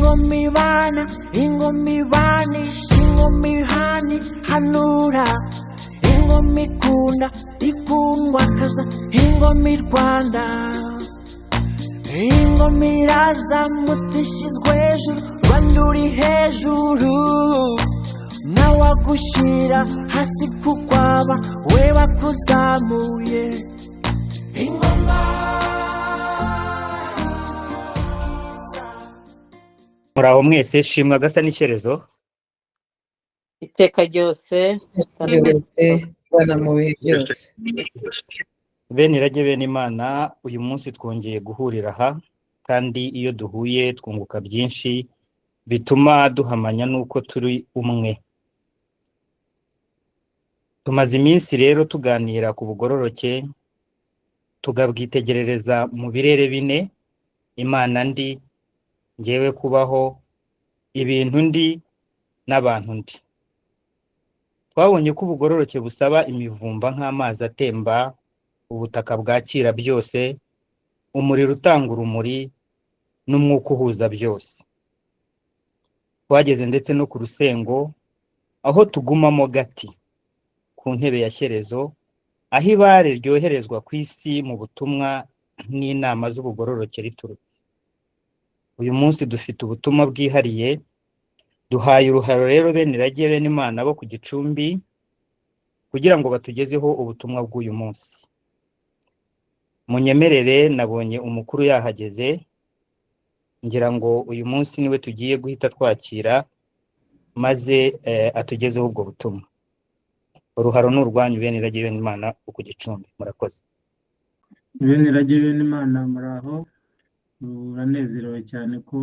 ingomibana ingomibanisha ingomihani hanura ingomikunda ikundwakaza ingomirwanda ingomiraza mutishizwe hejuru Rwanda uri hejuru nawagushira hasi kukwaba we bakuzamuye ingoma. Muraho mwese shimwa gasa n'ishyerezo iteka ryose bana mu bihe byose. bene irage bene Imana, uyu munsi twongeye guhurira aha kandi iyo duhuye twunguka byinshi bituma duhamanya nuko turi umwe. Tumaze iminsi rero tuganira ku bugororoke, tugabwitegerereza mu birere bine: Imana ndi, ngewe kubaho, ibintu ndi n'abantu ndi. Twabonye ko ubugororoke busaba imivumba nk'amazi atemba, ubutaka bwakira byose, umuriro utanga urumuri n'umwuka uhuza byose. Twageze ndetse no ku rusengo, aho tugumamo gati ku ntebe ya shyerezo, aho ibare ryoherezwa ku isi mu butumwa n'inama z'ubugororoke riturutse. Uyu munsi dufite ubutumwa bwihariye, duhaye uruharo rero bene irage bene Imana bo ku Gicumbi kugira ngo batugezeho ubutumwa bw'uyu munsi. Munyemerere, nabonye umukuru yahageze, ngira ngo uyu munsi niwe tugiye guhita twakira maze atugezeho ubwo butumwa. Uruharo n'urwanyu bene irage bene Imana bo ku Gicumbi. Murakoze. Bene irage bene Imana muraho, uranezerewe cyane ko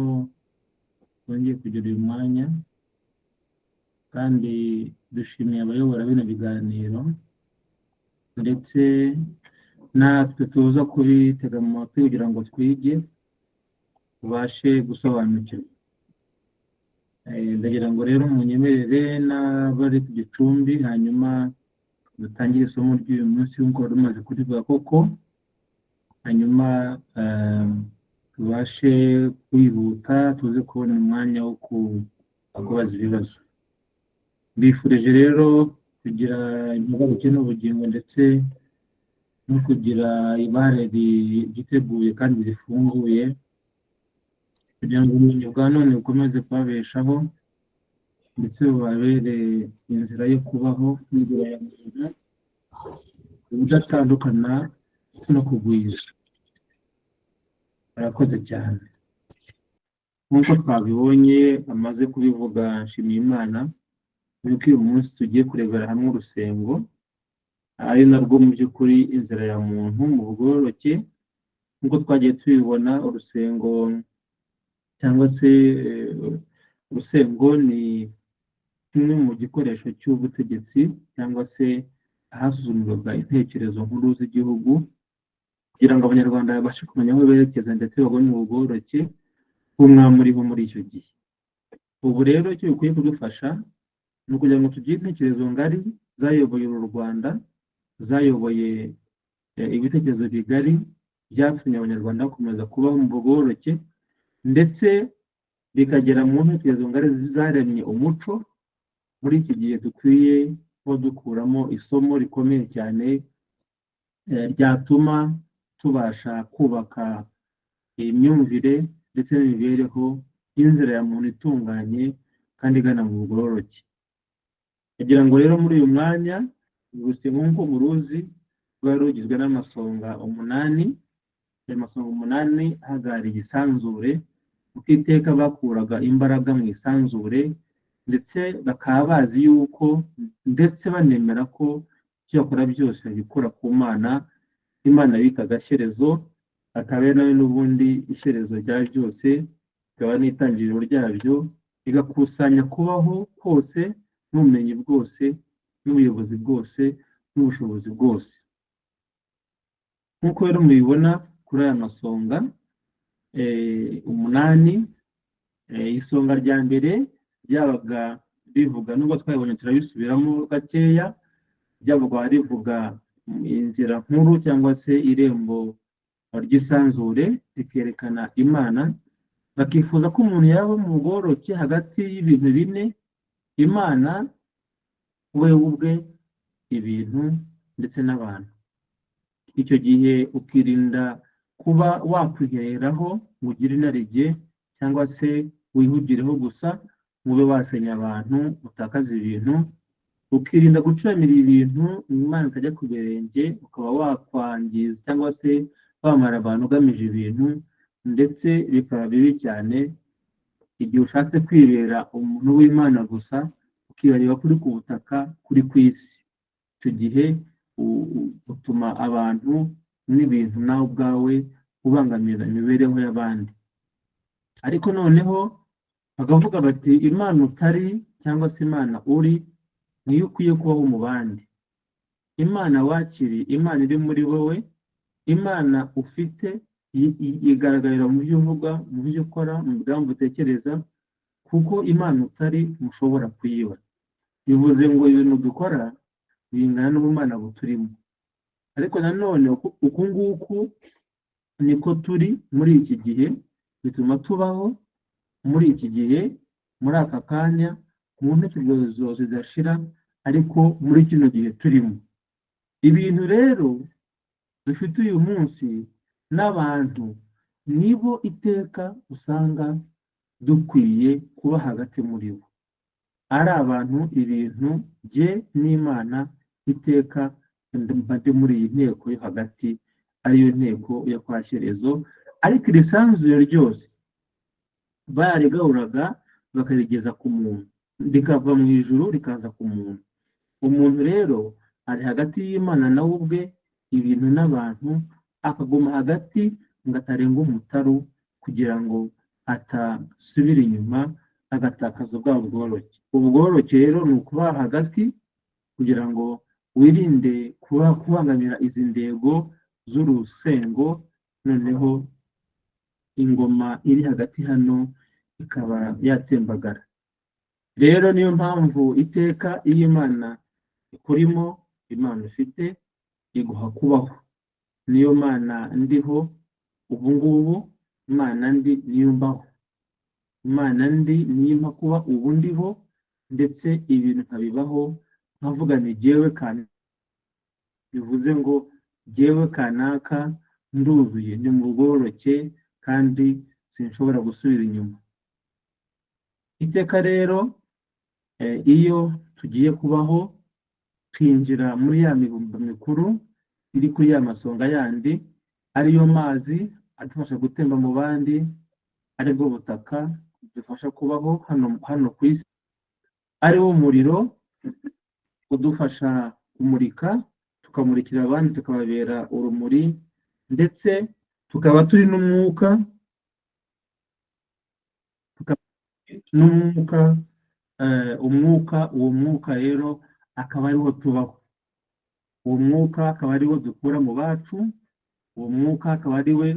twongeye kugira uyu mwanya, kandi dushimiye abayobora bino biganiro ndetse natwe tuza kubitega mu matwi kugira ngo twige tubashe gusobanukirwa. Ndagira ngo rero munyemerere n'abari ku Gicumbi hanyuma dutangire isomo ry'uyu munsi nk'uko rumaze kurivuga koko, hanyuma tubashe kwihuta tuze kubona umwanya wo kubaza ibibazo. Mbifurije rero kugira impuguke n'ubugingo ndetse no kugira ibare ryiteguye kandi rifunguye kugira ngo ubumenyi bwa none bukomeze kubabeshaho ndetse bubabere inzira yo kubaho n'inzira ya muntu udatandukana no kugwiza. Murakoze cyane. Nk'uko twabibonye amaze kubivuga Nshimiyimana, nuko uyu munsi tugiye kurebera hamwe urusengo, ari narwo mu by'ukuri inzira ya muntu mu bugororoke. Nk'uko twagiye tubibona, urusengo cyangwa se urusengo ni kimwe mu gikoresho cy'ubutegetsi cyangwa se ahasuzumirwaga intekerezo nkuru z'igihugu kugira ngo abanyarwanda babashe kumenya aho berekeza ndetse babone ubugororoke bw'umwami uriho muri icyo gihe. Ubu rero icyo bikwiye kudufasha ni ukugira ngo tugire intekerezo ngari zayoboye uru Rwanda, zayoboye ibitekerezo bigari byatumye abanyarwanda bakomeza kubaho mu bugororoke, ndetse bikagera mu ntekerezo ngari zaremye umuco muri iki gihe dukwiye kuba dukuramo isomo rikomeye cyane ryatuma tubasha kubaka imyumvire ndetse n'imibereho y'inzira ya muntu itunganye kandi igana mu bugororoke. Kugira ngo rero muri uyu mwanya urusengo nk'uko muruzi rwari rugizwe n'amasonga 8. Ayo masonga 8 ahagarariye igisanzure, uko iteka bakuraga imbaraga mu isanzure ndetse bakaba bazi yuko ndetse banemera ko icyo bakora byose babikura ku Mana. Imana bitaga shyerezo, akaba ari nawe n'ubundi ishyerezo rya byose, ikaba n'itangiriro ryabyo, igakusanya kubaho kose n'ubumenyi bwose n'ubuyobozi bwose n'ubushobozi bwose. Nk'uko rero mubibona kuri aya masonga 8, isonga rya mbere ryabaga rivuga, nubwo twabibonye turabisubiramo gakeya, ryabaga rivuga inzira nkuru cyangwa se irembo ry'isanzure, rikerekana Imana bakifuza ko umuntu yaba mu bworoke hagati y'ibintu bine: Imana, we ubwe, ibintu ndetse n'abantu. Icyo gihe ukirinda kuba wakwiheraho ngo ugire inarijye cyangwa se wihugireho gusa ube wasenya abantu, utakaza ibintu. Ukirinda gucuramira ibintu Imana ikajya ku birenge, ukaba wakwangiza cyangwa se wamara abantu ugamije ibintu, ndetse bikaba bibi cyane igihe ushatse kwibera umuntu w'Imana gusa ukibareba kuri ku butaka, kuri ku isi. Icyo gihe utuma abantu n'ibintu nawe ubwawe ubangamira imibereho y'abandi. Ariko noneho bakavuga bati Imana utari cyangwa se Imana uri niyo ukwiye kubaho mu bandi. Imana wakiriye, Imana iri muri wowe, Imana ufite igaragarira mu byo uvuga, mu byo ukora, mu bigambo utekereza, kuko Imana utari mushobora kuyiba. Bivuze ngo ibintu dukora bingana n'ubumana buturimo. Ariko nanone uku nguku niko turi muri iki gihe, bituma tubaho muri iki gihe, muri aka kanya, mu ntekerezo zidashira, ariko muri kino gihe turimo. Ibintu rero dufite uyu munsi n'abantu nibo iteka usanga dukwiye kuba hagati muri bo. Ari abantu, ibintu, jye n'Imana iteka ndi muri iyi nteko yo hagati, ariyo nteko yo kwa Shyerezo. Ariko iri sanzure ryose barigahuraga bakarigeza ku muntu, rikava mu ijuru rikaza ku muntu. Umuntu rero ari hagati y'Imana nawe ubwe, ibintu n'abantu, akaguma hagati ngo atarenga umutaru, kugira ngo atasubira inyuma agatakaza bwa bworoke. Ubworoke rero ni ukuba hagati kugira ngo wirinde kubangamira izi ndego z'urusengo, noneho ingoma iri hagati hano ikaba yatembagara. Rero niyo mpamvu iteka iyo Imana ikurimo, Imana ufite, iguha kubaho. Niyo Mana ndiho ubu ngubu, Imana ndi niyo mbaho. Imana ndi niyo mpa kuba ubu ndiho, ndetse ibintu nkabibaho nkavuga ni jyewe kanaka. Bivuze ngo jyewe kanaka nduzuye, ni mu bworoke kandi sinshobora gusubira inyuma. Iteka rero iyo tugiye kubaho, twinjira muri ya mibumba mikuru iri kuri ya masonga yandi, ariyo mazi adufasha gutemba mu bandi, aribwo butaka dufasha kubaho hano ku isi, ariwo muriro udufasha kumurika, tukamurikira abandi, tukababera urumuri, ndetse tukaba turi n'umwuka, uwo mwuka rero akaba ariwo tubaho. Uwo mwuka akaba ariwo dukura mu bacu, uwo mwuka akaba ariwe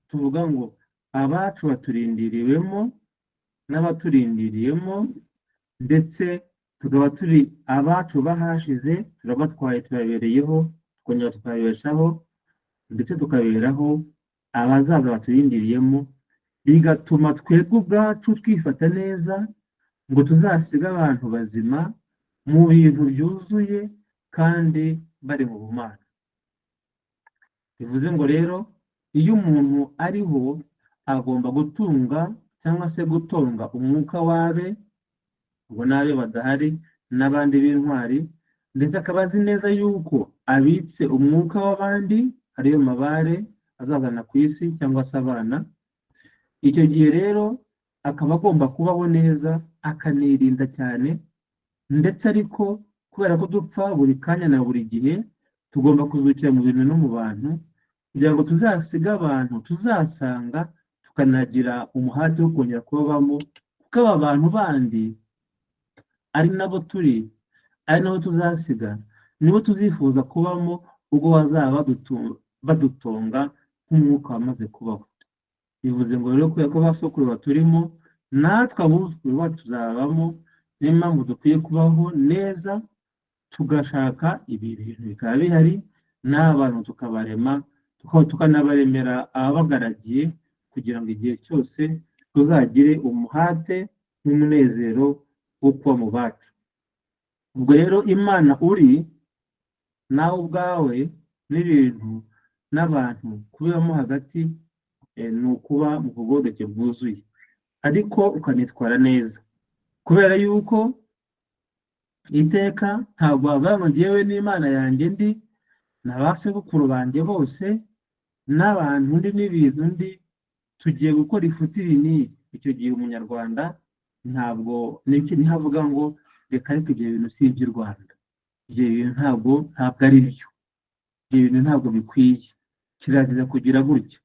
tuvuga ngo abacu baturindiriwemo n'abaturindiriyemo, ndetse tukaba turi abacu bahashize turabatwaye, turabereyeho, tukongera tukabeshaho, ndetse tukaberaho abazaza baturindiriyemo, bigatuma twebwe ubwacu twifata neza ngo tuzasiga abantu bazima mu bintu byuzuye kandi bari mu bumana. Bivuze ngo rero iyo umuntu ariho agomba gutunga cyangwa se gutonga umwuka wabe, ngo n'abe badahari n'abandi b'intwari, ndetse akaba azi neza yuko abitse umwuka w'abandi, ariyo mabare azazana ku isi cyangwa se abana. Icyo gihe rero akaba agomba kubaho neza, akanirinda cyane, ndetse ariko kubera ko dupfa buri kanya na buri gihe, tugomba kuzukira mu bintu no mu bantu, kugira ngo tuzasiga abantu tuzasanga, tukanagira umuhati wo kongera kubabamo, kuko aba bantu bandi ari nabo turi, ari nabo tuzasiga, nibo tuzifuza kubamo ubwo bazaba badutonga nk'umwuka wamaze kubaho. Bivuze ngo rero kubera ko basokuru baturimo, natwe abuzukuru bacu tuzabamo. Niyo mpamvu dukwiye kubaho neza, tugashaka ibintu bikaba bihari, n'abantu tukabarema, tukanabaremera ababagaragiye, kugira ngo igihe cyose tuzagire umuhate n'umunezero wo kuba mu bacu. Ubwo rero Imana uri nawe ubwawe n'ibintu n'abantu kubibamo hagati ni ukuba mu bugororeke bwuzuye, ariko ukanitwara neza, kubera yuko iteka ntabwo wavuga ngo njyewe n'Imana yanjye ndi na ba sekuru banjye bose n'abantu ndi n'ibintu ndi tugiye gukora ifuti iri n'iyi. Icyo gihe umunyarwanda ntabwo ntihavuga ngo reka ariko ibyo bintu si iby'u Rwanda, ibyo bintu ntabwo ari byo, ibyo bintu ntabwo bikwiye, kirazira kugira gutya.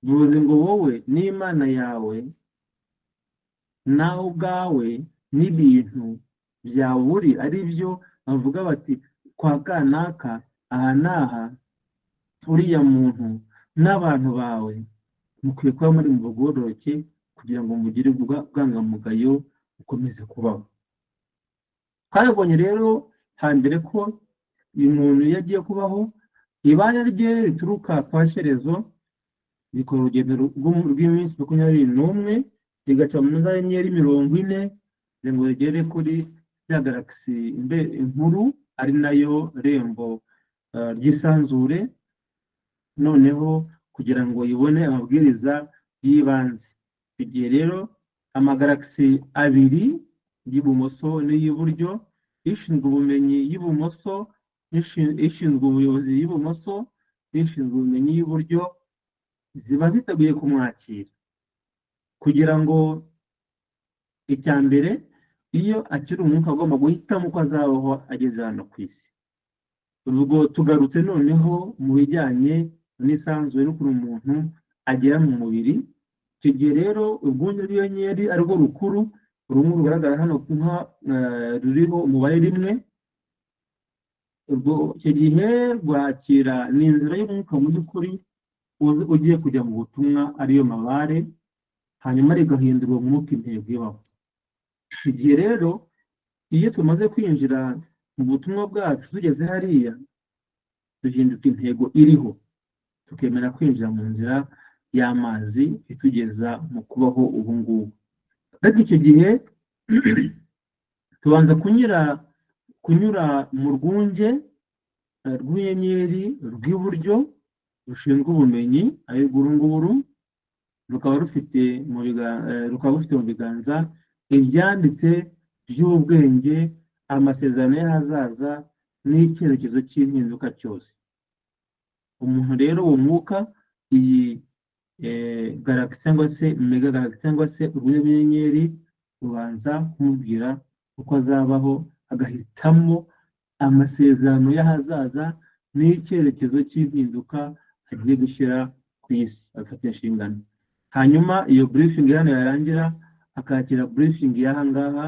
Bivuze ngo wowe n'Imana yawe nawe ubwawe n'ibintu byawe uri ari byo bavuga bati kwa kanaka aha n'aha, uriya muntu n'abantu bawe mukwiye kuba muri mu bugororoke kugira ngo mugire ubwangamugayo bukomeze kubaho. Twabonye rero hambere ko uyu muntu iyo agiye kubaho ibara rye rituruka kwa Shyerezo rikora urugendo rw'iminsi 21 rigaca mu za nyenyeri 40 ngo rigere kuri ya galaxy inkuru ari nayo rembo ry'isanzure, noneho kugira ngo ibone amabwiriza y'ibanze. Igihe rero amagalaxy abiri y'ibumoso n'iy'iburyo, ishinzwe ubumenyi y'ibumoso, ishinzwe ubuyobozi y'ibumoso, ishinzwe ubumenyi y'iburyo, ziba ziteguye kumwakira kugira ngo icya mbere iyo akiri umwuka agomba guhitamo uko azabaho ageze hano ku isi. Ubwo tugarutse noneho mu bijyanye n'isanzure n'ukuntu umuntu agera mu mubiri. Icyo gihe rero urwunge rw'inyenyeri arirwo rukuru, rumwe rugaragara hano ruriho umubare 1. Ubwo icyo gihe rwakira ni inzira y'umwuka mu by'ukuri ugiye kujya mu butumwa ariyo mabare, hanyuma rigahindura uwo mwuka intego ibaho. Igihe rero iyo tumaze kwinjira mu butumwa bwacu tugeze hariya, duhinduka intego iriho, tukemera kwinjira mu nzira y'amazi itugeza mu kubaho ubu ngubu. Ariko icyo gihe tubanza kunyura mu rwunge rw'inyenyeri rw'iburyo rushinzwe ubumenyi arirwo uru nguru, rukaba rufite mu biganza ibyanditse by'ubwenge, amasezerano y'ahazaza n'icyerekezo cy'impinduka cyose. Umuntu rero uwo mwuka, iyi galaxy cyangwa se mega galaxy cyangwa se urwunge rw'inyenyeri, rubanza kumubwira uko azabaho, agahitamo amasezerano y'ahazaza n'icyerekezo cy'impinduka agiye gushyira ku isi, agafata inshingano. Hanyuma iyo briefing hano yarangira, akakira briefing y'aha ngaha.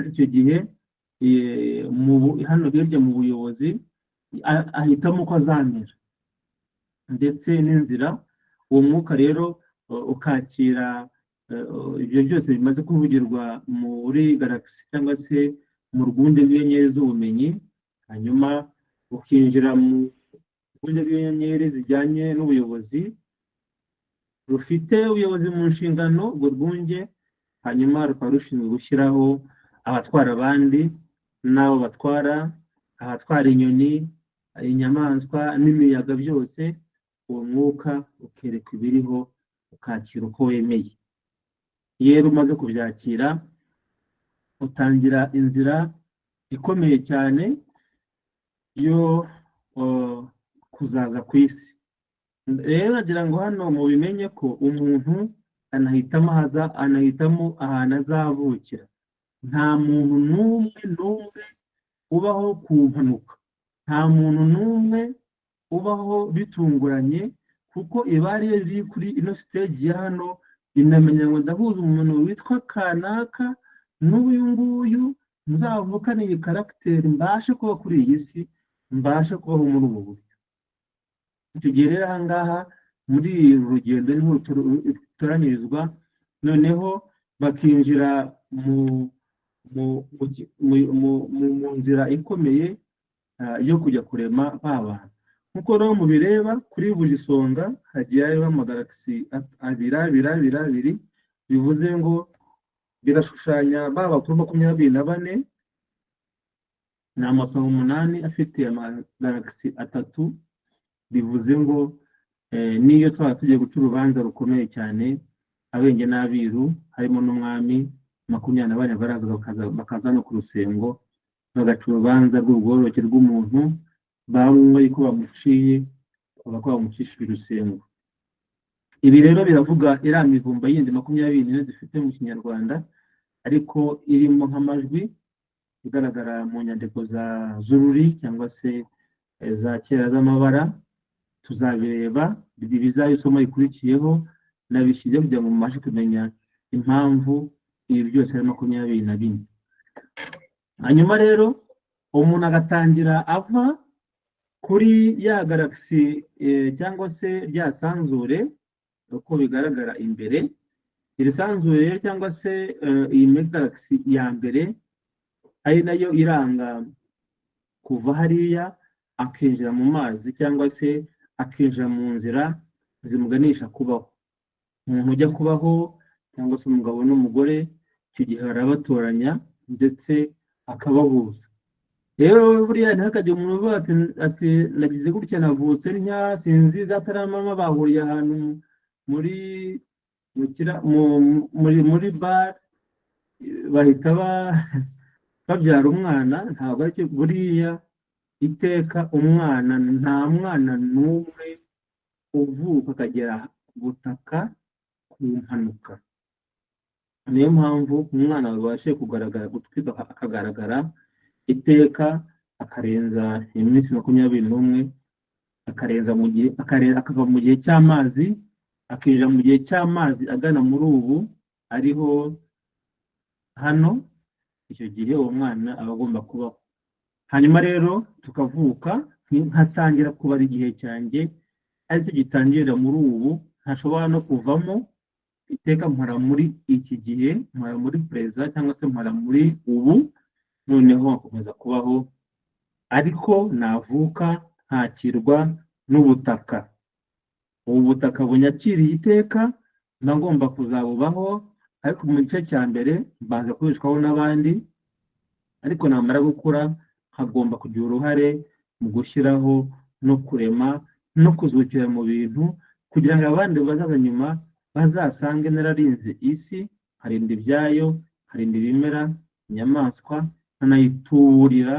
Icyo gihe hano hirya mu buyobozi ahitamo uko azamera ndetse n'inzira. Uwo mwuka rero ukakira ibyo byose bimaze kuvugirwa muri galaxy cyangwa se mu rwunge rw'inyenyeri z'ubumenyi, hanyuma ukinjira mu rwunge rw'inyenyeri zijyanye n'ubuyobozi, rufite ubuyobozi mu nshingano urwo rwunge. Hanyuma rukaba rushinzwe gushyiraho abatwara abandi n'abo batwara, abatwara inyoni, inyamaswa n'imiyaga byose. Uwo mwuka ukereka ibiriho, ukakira uko wemeye. Iyo umaze kubyakira, utangira inzira ikomeye cyane yo kuzaza ku isi. Rero nagira ngo hano mubimenye ko umuntu anahitamo ahantu azavukira. Nta muntu n'umwe ubaho ku mpanuka, nta muntu n'umwe ubaho bitunguranye, kuko ibari riri kuri ino stage ya hano inamenya ngo ndahuza umuntu witwa kanaka n'uyu nguyu, nzavukana iyi karagiteri mbashe kuba kuri iyi si, mbashe kubaho muri ubu buryo. Icyo gihe rero aha ngaha muri uru rugendo niho rutoranyirizwa, noneho bakinjira mu nzira ikomeye yo kujya kurema ba bantu. nk'uko rero mubireba kuri buri songa hagiye hariho amagalagisi abiri, bivuze ngo birashushanya ba bakuru 24 ni amasonga 8 afite amagalagisi 3, bivuze ngo niyo twaba tugiye guca urubanza rukomeye cyane abenge n'abiru harimo n'umwami 24 bakaza no ku rusengo bagaca urubanza rw'ubworoke rw'umuntu bamwe yuko bamuciye bakaba bamucishije urusengo. Ibi rero biravuga iriya mivumba yindi 24 dufite mu Kinyarwanda ariko irimo nk'amajwi igaragara mu nyandiko za zururi cyangwa se za kera z'amabara. Tuzabireba bizayisomo ikurikiyeho nabishyize kugira ngo mubashe kumenya impamvu ibi byose ari 24. Hanyuma rero umuntu agatangira ava kuri ya galagisi cyangwa se rya sanzure uko bigaragara imbere. Iri sanzure cyangwa se iyi galagisi ya mbere ari nayo iranga kuva hariya akinjira mu mazi cyangwa se akinjira mu nzira zimuganisha kubaho. Umuntu ujya kubaho cyangwa se umugabo n'umugore icyo gihe arabatoranya ndetse akabahuza. Rero buriya ntihakajye umuntu uvuga ati nagize gutya navutse ntya sinzi dataramama bahuriye ahantu muri bar bahita babyara umwana. Ntabwo aricyo buriya iteka umwana, nta mwana n'umwe uvuka akagera ku butaka ku mpanuka. Niyo mpamvu umwana wabashe kugaragara gutwita akagaragara iteka akarenza iminsi 21 akarenza mu gihe akava mu gihe cy'amazi akinjira mu gihe cy'amazi agana muri ubu ariho hano. Icyo gihe uwo mwana aba agomba kubaho. Hanyuma rero tukavuka nkatangira kubara igihe cyanjye aricyo gitangirira muri ubu, ntashobora no kuvamo iteka mpora muri iki gihe, mpora muri pereza cyangwa se mpora muri ubu, noneho akomeza kubaho ariko navuka ntakirwa n'ubutaka. Ubu butaka bunyakiriye iteka nagomba kuzabubaho ariko mu gice cya mbere mbanza kubishwaho n'abandi, ariko namara gukura hagomba kugira uruhare mu gushyiraho no kurema no kuzukira mu bintu kugira ngo abandi bazaza nyuma bazasange nararinze isi, harinda ibyayo, harinda ibimera, inyamaswa, nkanayiturira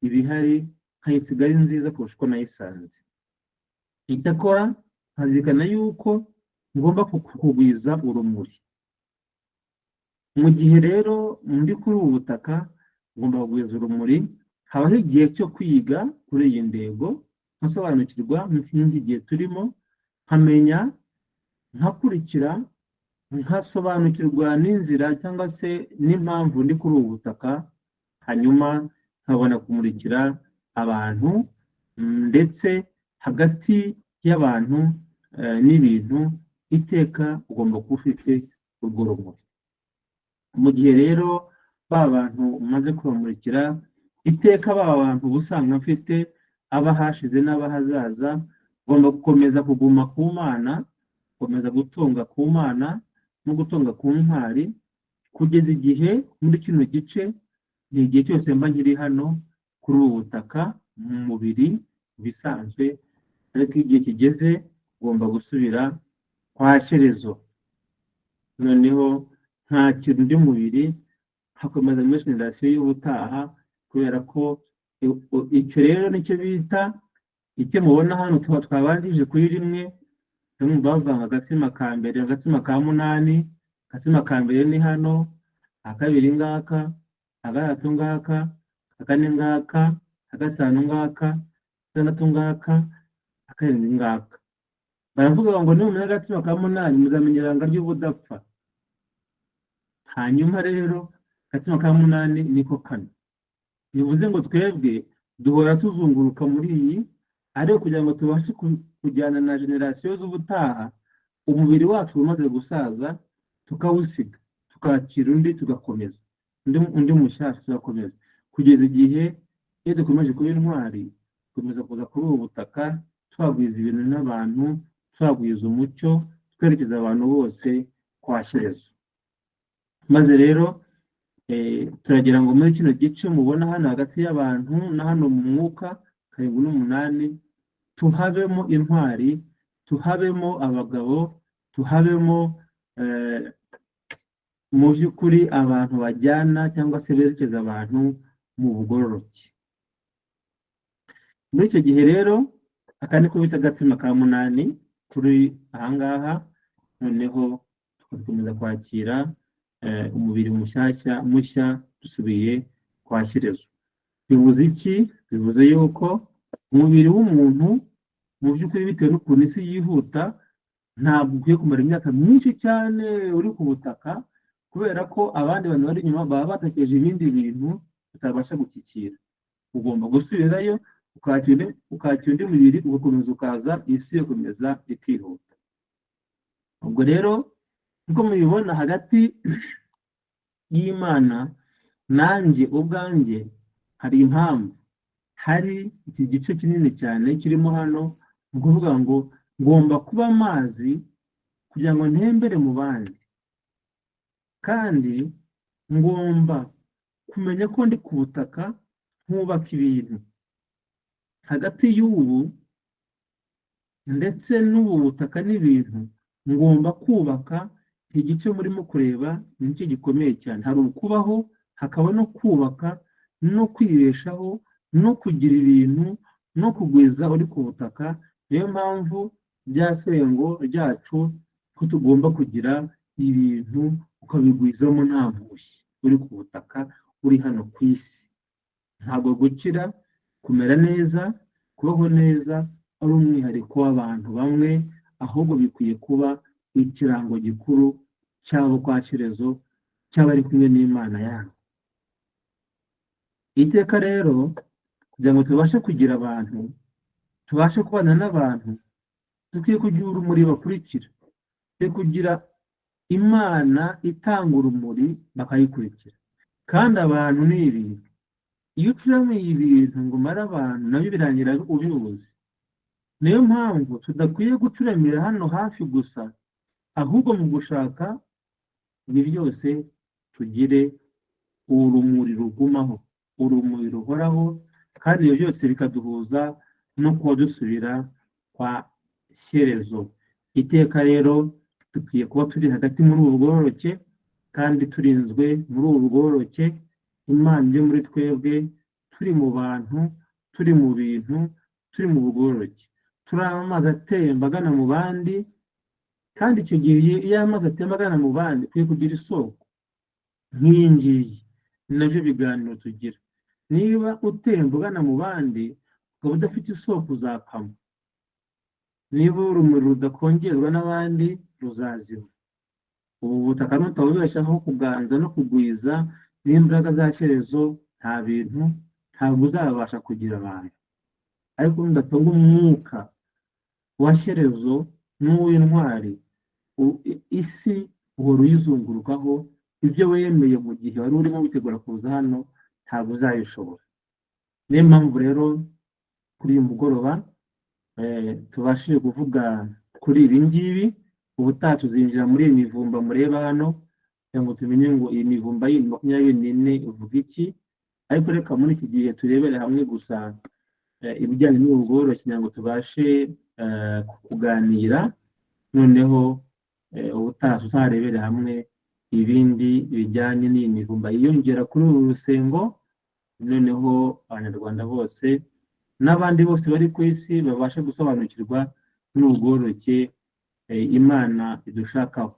ibihari, nkayisiga ari nziza kurusha uko nayisanze. Icyakora nkazirikana yuko ngomba kugwiza urumuri. Mu gihe rero ndi kuri ubu butaka ngomba kugwiza urumuri, habaho igihe cyo kwiga kuri iyi ndego, nkasobanukirwa n'ikindi gihe turimo, nkamenya, nkakurikira, nkasobanukirwa n'inzira cyangwa se n'impamvu ndi kuri ubu butaka, hanyuma nkabona kumurikira abantu ndetse hagati y'abantu n'ibintu iteka ugomba kuba ufite urwo rumuri. Mu gihe rero ba bantu umaze kubamurikira iteka, ba bantu usanga mfite abahashize n'abahazaza, ugomba gukomeza kuguma ku Mana, gukomeza gutunga ku Mana no gutunga ku ntwari kugeza igihe muri kino gice, ni igihe cyose mba nkiri hano kuri ubu butaka mu mubiri bisanzwe, ariko igihe kigeze ugomba gusubira kwa Shyerezo. Noneho nta kintu undi mubiri hakomeza muri generasiyo y'ubutaha, kubera ko icyo rero nicyo bita icyo mubona hano twabanjije kuri rimwe bavanga agatsima ka mbere, agatsima ka munani, agatsima ka mbere ni hano, akabiri ngaka, agatatu ngaka, akane ngaka, agatanu ngaka, agatandatu ngaka, akarindwi ngaka. Baravuga ngo ni agatsima ka munani muzamenya iranga ry'ubudapfa. Hanyuma rero agatsima ka munani niko kane. Bivuze ngo twebwe duhora tuzunguruka muri iyi, ariko kugira ngo tubashe kujyana na generasiyo z'ubutaha, umubiri wacu umaze gusaza tukawusiga, tukakira undi, tugakomeza undi mushyashya, tugakomeza kugeza igihe iyo dukomeje kuba intwari, dukomeza kuza kuri ubu butaka twagwiza ibintu n'abantu, twagwiza umucyo, twerekeza abantu bose kwa Shyerezo. Maze rero turagira ngo muri kino gice mubona hano hagati y'abantu na hano mu mwuka 7 tuhabemo intwari, tuhabemo abagabo, tuhabemo mu by'ukuri abantu bajyana cyangwa se berekeza abantu mu bugororoke. Muri icyo gihe rero aka ni ko bita agatsima ka 8 turi ahangaha, noneho tugakomeza kwakira umubiri mushya dusubiye kwa Shyerezo. Bivuze iki? Bivuze yuko umubiri w'umuntu mu by'ukuri bitewe n'ukuntu isi yihuta ntabwo ukwiye kumara imyaka myinshi cyane uri ku butaka, kubera ko abandi bantu bari inyuma baba batakeje ibindi bintu utabasha gukikira. Ugomba gusubirayo ukakira undi mubiri, ugakomeza ukaza, isi ikomeza ikihuta. Ubwo rero nkuko mubibona hagati y'Imana nanjye ubwanjye hari impamvu, hari iki gice kinini cyane kirimo hano, ni ukuvuga ngo ngomba kuba amazi kugira ngo ntembere mu bandi, kandi ngomba kumenya ko ndi ku butaka nkubaka ibintu. Hagati y'ubu ndetse n'ubu butaka n'ibintu ngomba kubaka. Igice murimo kureba nicyo gikomeye cyane, hari ukubaho, hakaba no kubaka, no kwibeshaho, no kugira ibintu, no kugwiza uri ku butaka. Niyo mpamvu bya sengo ryacu ko tugomba kugira ibintu ukabigwizamo nta mpushya, uri ku butaka, uri hano ku isi. Ntabwo gukira, kumera neza, kubaho neza ari umwihariko w'abantu bamwe, ahubwo bikwiye kuba ikirango gikuru cyabo kwa Shyerezo, cy'abari kumwe n'Imana yabo. Iteka rero kugira ngo tubashe kugira abantu, tubashe kubana n'abantu, dukwiye kugira urumuri bakurikira, dukwiye kugira Imana itanga urumuri bakayikurikira. Kandi abantu ni ibintu, iyo ucuramiye ibintu ngo umare abantu nabyo birangira ubibuze. Niyo mpamvu tudakwiye gucuramira hano hafi gusa, ahubwo mu gushaka ibi byose tugire urumuri rugumaho, urumuri ruhoraho, kandi ibyo byose bikaduhuza no kuba dusubira kwa Shyerezo. Iteka rero dukwiye kuba turi hagati muri ubu bugororoke, kandi turinzwe muri ubu bugororoke. Imana iri muri twebwe, turi mu bantu, turi mu bintu, turi mu bugororoke. Turi amazi atemba agana mu bandi, kandi icyo gihe iyo amazi atemba agana mu bandi ukwiye kugira isoko nk'iyi ngiyi. Ni nabyo biganiro tugira. Niba utemba ugana mu bandi ukaba udafite isoko uzakama. Niba urumuri rudakongerwa n'abandi ruzazima. Ubu butaka nutabubeshaho kuganza no kugwiza n'imbaraga za Shyerezo, nta bintu, ntabwo uzabasha kugira abantu. Ariko nudatunga umwuka wa Shyerezo n'uw'intwari, isi uhora uyizungurukaho. Ibyo wemeye mu gihe wari urimo witegura kuza hano ntabwo uzabishobora. Niyo mpamvu rero kuri uyu mugoroba tubashije kuvuga kuri ibi ngibi. Ubutaha tuzinjira muri iyi mivumba mureba hano, kugira ngo tumenye ngo iyi mivumba yindi 24 ivuga iki. Ariko reka muri iki gihe turebere hamwe gusa ibijyanye n'ubugororoke, kugira ngo tubashe kuganira. Noneho ubutaha tuzarebere hamwe ibindi bijyanye n'iyi mivumba yiyongera kuri uru rusengo. Noneho abanyarwanda bose n'abandi bose bari ku isi babashe gusobanukirwa n'ubugororoke Imana idushakaho.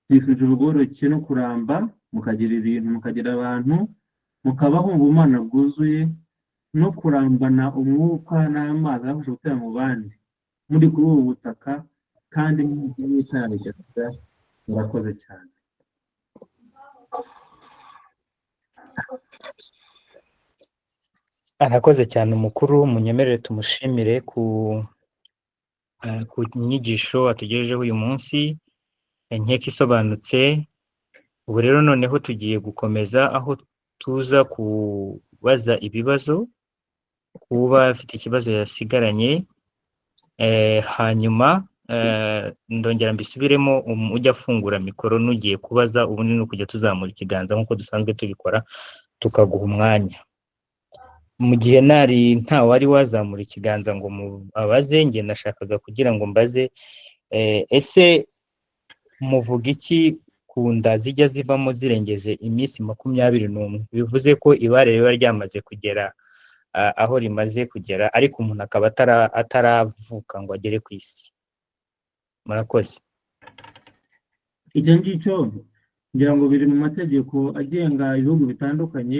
Twifuje ubugororoke no kuramba, mukagira ibintu, mukagira abantu, mukabaho mu bumana bwuzuye, no kurambana umwuka n'amazi abasha gutera mu bandi, muri kuri ubu butaka, kandi mwitaraga. Murakoze cyane. Arakoze cyane umukuru. Munyemerere tumushimire ku nyigisho atugejejeho uyu munsi, inkeka isobanutse. Ubu rero noneho tugiye gukomeza aho tuza kubaza ibibazo, kuba afite ikibazo yasigaranye hanyuma ndongera mbisubiremo ujya afungura mikoro n'ugiye kubaza ubundi no kujya tuzamura ikiganza nk'uko dusanzwe tubikora tukaguha umwanya mu gihe nta wari wazamura ikiganza ngo abaze njye nashakaga kugira ngo mbaze ese muvuga iki ku nda zijya zivamo zirengeje iminsi 21 bivuze ko ibare riba ryamaze kugera aho rimaze kugera ariko umuntu akaba ataravuka ngo agere ku isi. Murakoze. Icyo ngicyo ngira ngo biri mu mategeko agenga ibihugu bitandukanye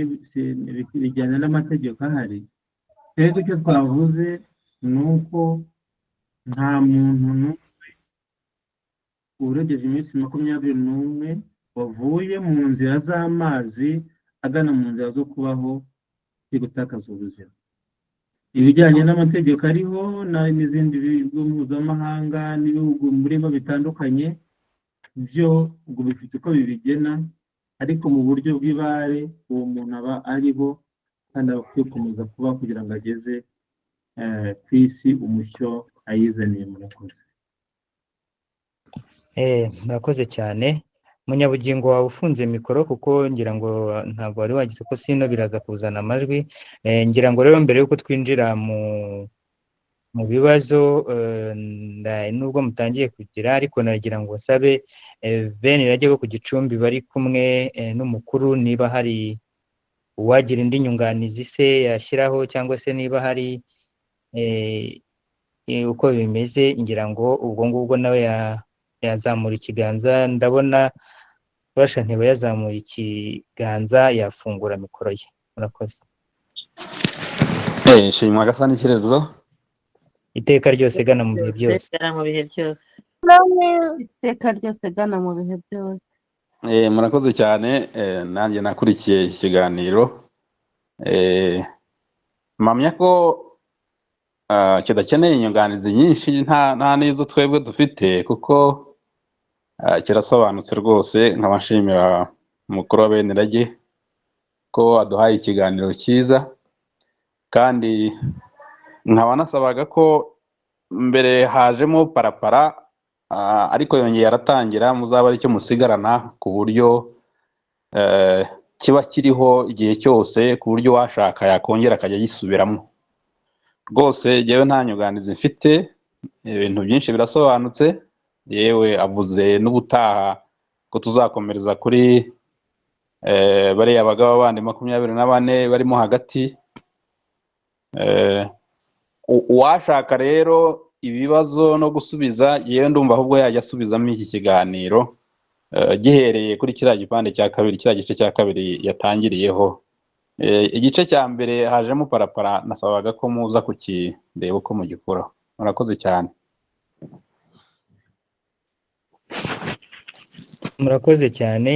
bijyana n'amategeko ahari. Rero icyo twavuze ni uko nta muntu urengeje iminsi 21 wavuye mu nzira z'amazi agana mu nzira zo kubaho gutakaza ubuzima. Ibijyanye n'amategeko ariho n'izindi bihugu mpuzamahanga n'ibihugu murimo bitandukanye byo ubwo bifite uko bibigena ariko mu buryo bw'ibare uwo muntu aba ariho kandi akwiye gukomeza kuba kugira ngo ageze ku isi umucyo ayizaniye. Murakoze. Murakoze cyane. Munyabugingo wawe ufunze mikoro kuko ngira ngo ntabwo wari wagize ko sino biraza kuzana amajwi. Ngira ngo rero mbere yuko twinjira mu bibazo nubwo mutangiye kugira ariko nagira ngo nsabe bene irajye ku Gicumbi bari kumwe n'umukuru niba hari uwagira indi nyunganizi se yashyiraho cyangwa se niba hari uko bimeze ngira ngo ubwo ngubwo nawe yazamura ikiganza. Ndabona basha ntebe yazamuye ikiganza yafungura mikoro ye. Murakoze. Shimwa Gasani Kirezo. Iteka ryose gana mu bihe byose. Iteka ryose gana mu bihe byose. Murakoze cyane. Nanjye nakurikiye ikiganiro. Mpamya ko kidakeneye inyunganizi nyinshi nta n'izo twebwe dufite kuko kirasobanutse rwose. Nkabashimira umukuru wa bene irage ko aduhaye ikiganiro cyiza kandi nkaba nasabaga ko mbere hajemo parapara ariko yongeye aratangira muzaba ari cyo musigarana ku buryo kiba kiriho igihe cyose ku buryo washaka yakongera akajya yisubiramo. Rwose yewe nta nyunganizi mfite, ibintu byinshi birasobanutse. Yewe avuze n'ubutaha ko tuzakomereza kuri bariya bagabo bandi 24 barimo hagati. Uwashaka rero ibibazo no gusubiza yewe ndumva ahubwo yajya asubizamo iki kiganiro gihereye kuri kiriya gipande cya kabiri, kiriya gice cya kabiri yatangiriyeho. Igice cya mbere hajemo parapara nasabaga ko muza kukireba uko mugikora. Murakoze cyane. Murakoze cyane.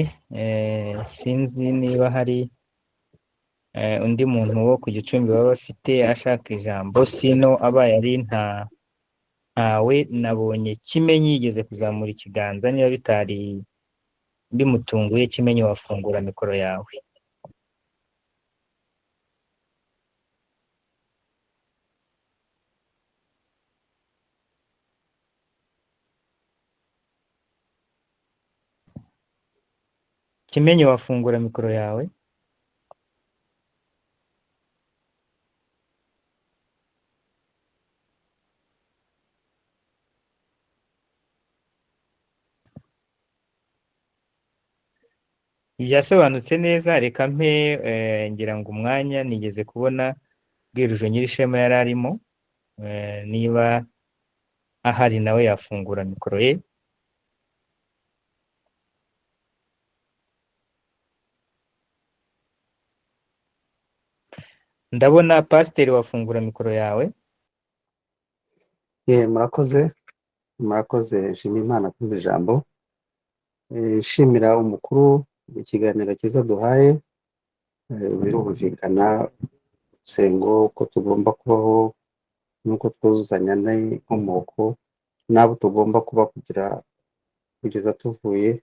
Sinzi niba hari undi muntu wo ku Gicumbi baba bafite ashaka ijambo, sino abaye ari ntawe. Nabonye Kimenyi yigeze kuzamura ikiganza, niba bitari bimutunguye Kimenyi wafungura mikoro yawe. Kimenyi wafungura mikoro yawe. Byasobanutse neza. Reka mpe ngira ngo umwanya nigeze kubona Bwiruje Nyirishema yari arimo, niba ahari nawe yafungura mikoro ye. Ndabona Pasiteri wafungura mikoro yawe. Murakoze nshimira Imana kumva ijambo. Nshimira umukuru ikiganiro cyiza duhaye. Birumvikana sengo ko tugomba kubaho nuko twuzuzanya n'inkomoko n'abo tugomba kuba kugeza tuvuye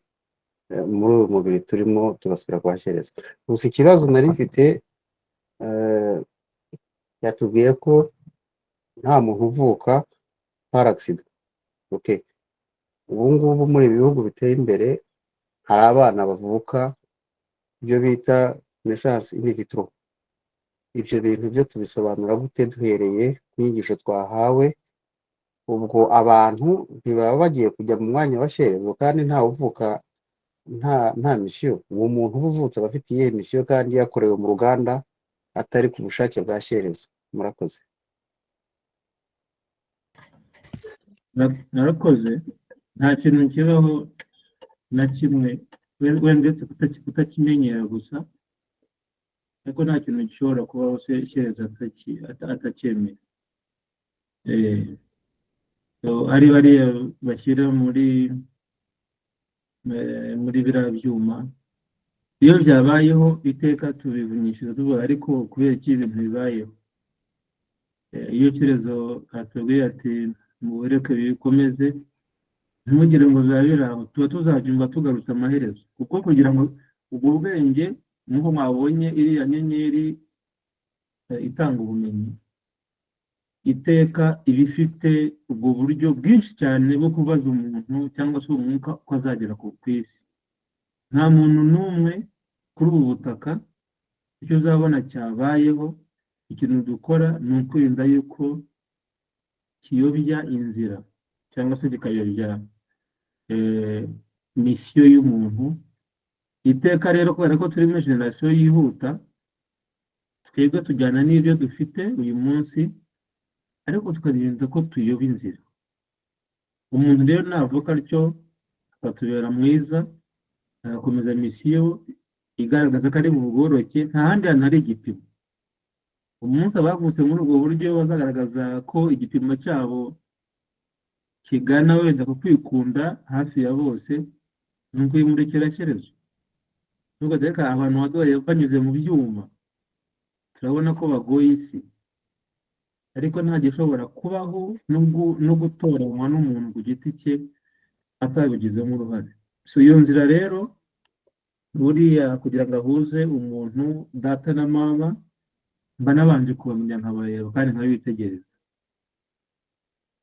muri uyu mubiri turimo tugasubira kuhashyerezwa. Gusa ikibazo nari mfite, yatubwiye ko nta muntu uvuka par accident. Okay. Ubu ngubu muri ibi bihugu biteye imbere hari abana bavuka ibyo bita naissance in vitro. Ibyo bintu byo tubisobanura gute duhereye ku nyigisho twahawe? Ubwo abantu ntibaba bagiye kujya mu mwanya wa shyerezo kandi ntawe uvuka nta misiyo. Uwo muntu uba uvutse aba afite iyihe misiyo kandi yakorewe mu ruganda atari ku bushake bwa shyerezo? Murakoze. narakoze. Nta kintu kibaho na kimwe wenda ndetse kutakimenyera gusa, ariko nta kintu gishobora kubaho shyerezo atacyemera. Ari bariya bashyira muri biriya byuma, iyo byabayeho iteka tubivunyishije tuvuga ariko kubera iki ibintu bibayeho. Iyo shyerezo atubwiye ati mubureke bikomeze, ntimugire ngo biba biri aho, tuba tuzabyumva tugarutse amaherezo, kuko kugira ngo ubwo bwenge nk'uko mwabonye iriya nyenyeri itanga ubumenyi iteka iba ifite ubwo buryo bwinshi cyane bwo kubaza umuntu cyangwa se umwuka ko azagera ku isi. Nta muntu n'umwe kuri ubu butaka icyo uzabona cyabayeho, ikintu dukora ni ukwirinda yuko kiyobya inzira cyangwa se kikayobya misiyo y'umuntu. Iteka rero kubera ko turi muri generasiyo yihuta, twebwe tujyana n'ibyo dufite uyu munsi, ariko tukarinda ko tuyoba inzira. Umuntu rero navuka atyo akatubera mwiza, agakomeza misiyo igaragaza ko ari mu bworoke, nta handi hantu hari igipimo. Umunsi abavutse muri ubwo buryo bazagaragaza ko igipimo cyabo kigana wenda ku kwikunda hafi ya bose, ni ukuyimurikira shyerezo. Nubwo reka abantu badoye banyuze mu byuma turabona ko bagoye isi, ariko nta gishobora kubaho no gutoranywa n'umuntu ku giti cye atabigizemo uruhare. Iyo nzira rero buriya kugira ngo ahuze umuntu data na mama, mba nabanje kubamenya nkabareba kandi nkabitegereza.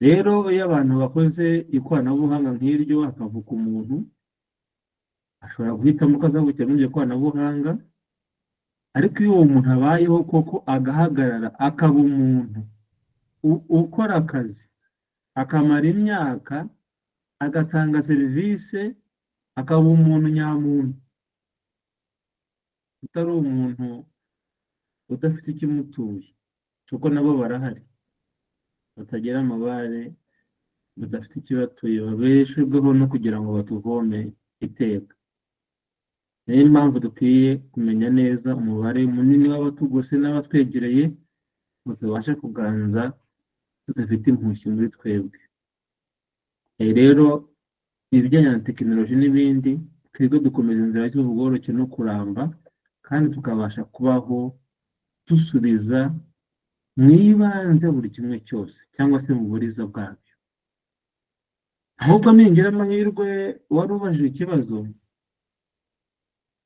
Rero iyo abantu bakoze ikoranabuhanga nk'iryo hakavuka umuntu, ashobora guhitamo ko azavukira muri iryo koranabuhanga, ariko iyo uwo muntu abayeho koko agahagarara akaba umuntu ukora akazi akamara imyaka agatanga serivisi, akaba umuntu nyamuntu, utari umuntu udafite ikimutuye, kuko nabo barahari batagira amabare, badafite ikibatuye, babeshejweho no kugira ngo batuvome iteka. Niyo mpamvu dukwiye kumenya neza umubare munini w'abatugose n'abatwegereye ngo tubashe kuganza tudafite impushyi muri twebwe. Rero ibijyanye na tekinoloji n'ibindi, twebwe dukomeza inzira y'ubworoke no kuramba, kandi tukabasha kubaho dusubiza mu ibanze buri kimwe cyose cyangwa se mu buriza bwabyo. Ahubwo ningira amahirwe wari ubajije ikibazo,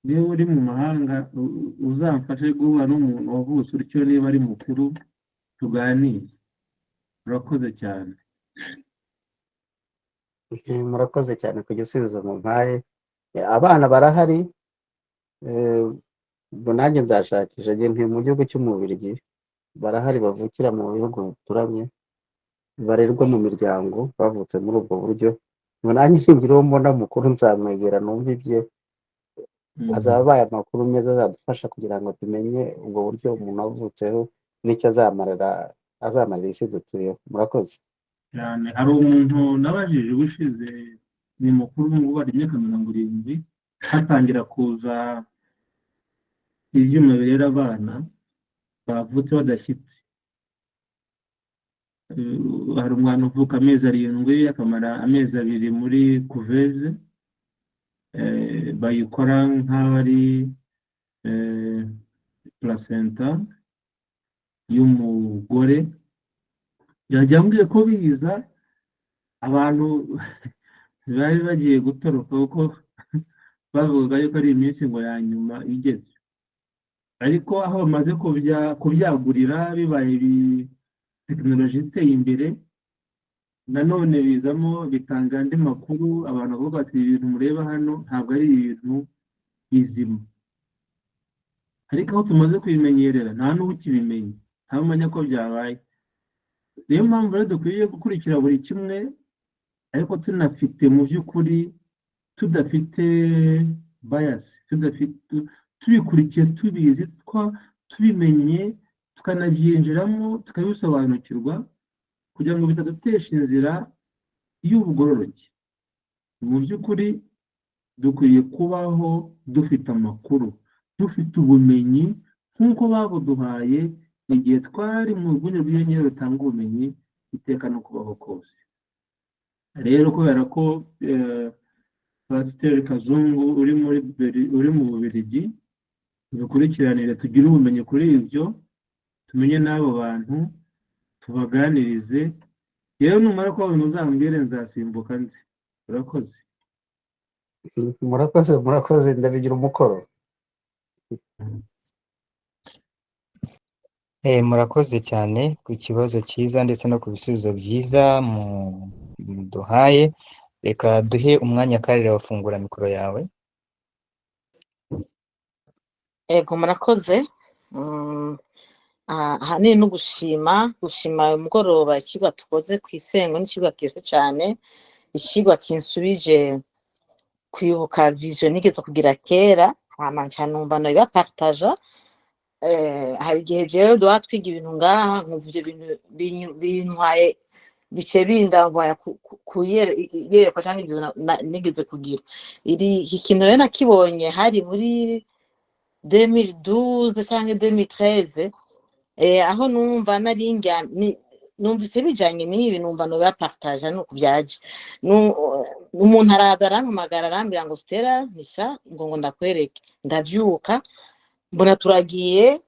niba uri mu mahanga uzamfashe guhura n'umuntu wavutse utyo niba ari mukuru tuganire. Murakoze cyane. Murakoze cyane ku gisubizo mumpaye. Abana barahari, ubwo nanjye nzashakisha, ngiye mu gihugu cy'Umubiligi, barahari bavukira mu bihugu bituranye, barerwa mu miryango bavutse muri ubwo buryo. Ngo nanjye ngira uwo mbona mukuru nzamwegera numva ibye, azaba abaye amakuru meza azadufasha kugira ngo tumenye ubwo buryo umuntu wavutseho n'icyo azamarira isi dutuyeho. Murakoze cyane. Hari umuntu nabajije ubushize, ni mukuru nk'ubu ari imyaka 70, hatangira kuza ibyuma birera abana bavutse badashyitse. Hari umwana uvuka amezi 7 akamara amezi 2 muri kuveze, bayikora nk'aho ari placenta y'umugore. Yajyambwiye ko biza abantu bari bagiye gutoroka kuko bavuga yuko ari iminsi ngo ya nyuma igeze, ariko aho bamaze kubyagurira bibaye tekinoloji iteye imbere, nanone bizamo bitanga andi makuru abantu bavuga bati ibintu mureba hano ntabwo ari ibintu bizima, ariko aho tumaze kubimenyerera nta n'ukibimenya, nta umenya ko byabaye. Niyo mpamvu rero dukwiye gukurikira buri kimwe, ariko tunafite mu by'ukuri tudafite bias, tubikurikiye tubizi, tubimenye, tukanabyinjiramo, tukabisobanukirwa, kugira ngo bitadutesha inzira y'ubugororoke. Mu by'ukuri dukwiye kubaho dufite amakuru, dufite ubumenyi nk'uko babuduhaye igihe twari mu rwunge rw'inyenyeri rutanga ubumenyi iteka no kubaho kose. Rero kubera ko Pasiteri Kazungu uri mu Bubiligi, dukurikiranire tugire ubumenyi kuri ibyo, tumenye n'abo bantu tubaganirize. Rero numara ko abantu uzambwire nzasimbuka nzi. Urakoze. murakoze ndabigira umukoro. Murakoze cyane ku kibazo cyiza ndetse no ku bisubizo byiza duhaye. Reka duhe umwanya Karire wafungura mikoro yawe. Ego murakoze. Ahanini no gushima uyu mugoroba ikigwa tukoze ku isengo n'ikigwa kiza cyane, ikigwa kinsubije kwibuka vision nigeze kugira kera, hama numva no ibapartaja. Hari igihe jewe duha twiga ibintu ngaha nkumva ibyo bintu bintwaye bice bindambaya kuyerekwa cyangwa ibyo nigeze kugira. Iki kintu rero nakibonye hari muri 2012 cyangwa 2013, aho numva numvise bijanye n'ibi, numva no bapartage no kubyaje. Umuntu araza arampamagara arambira ngo Stella nisa ngo ndakwereke, ndavyuka mbona turagiye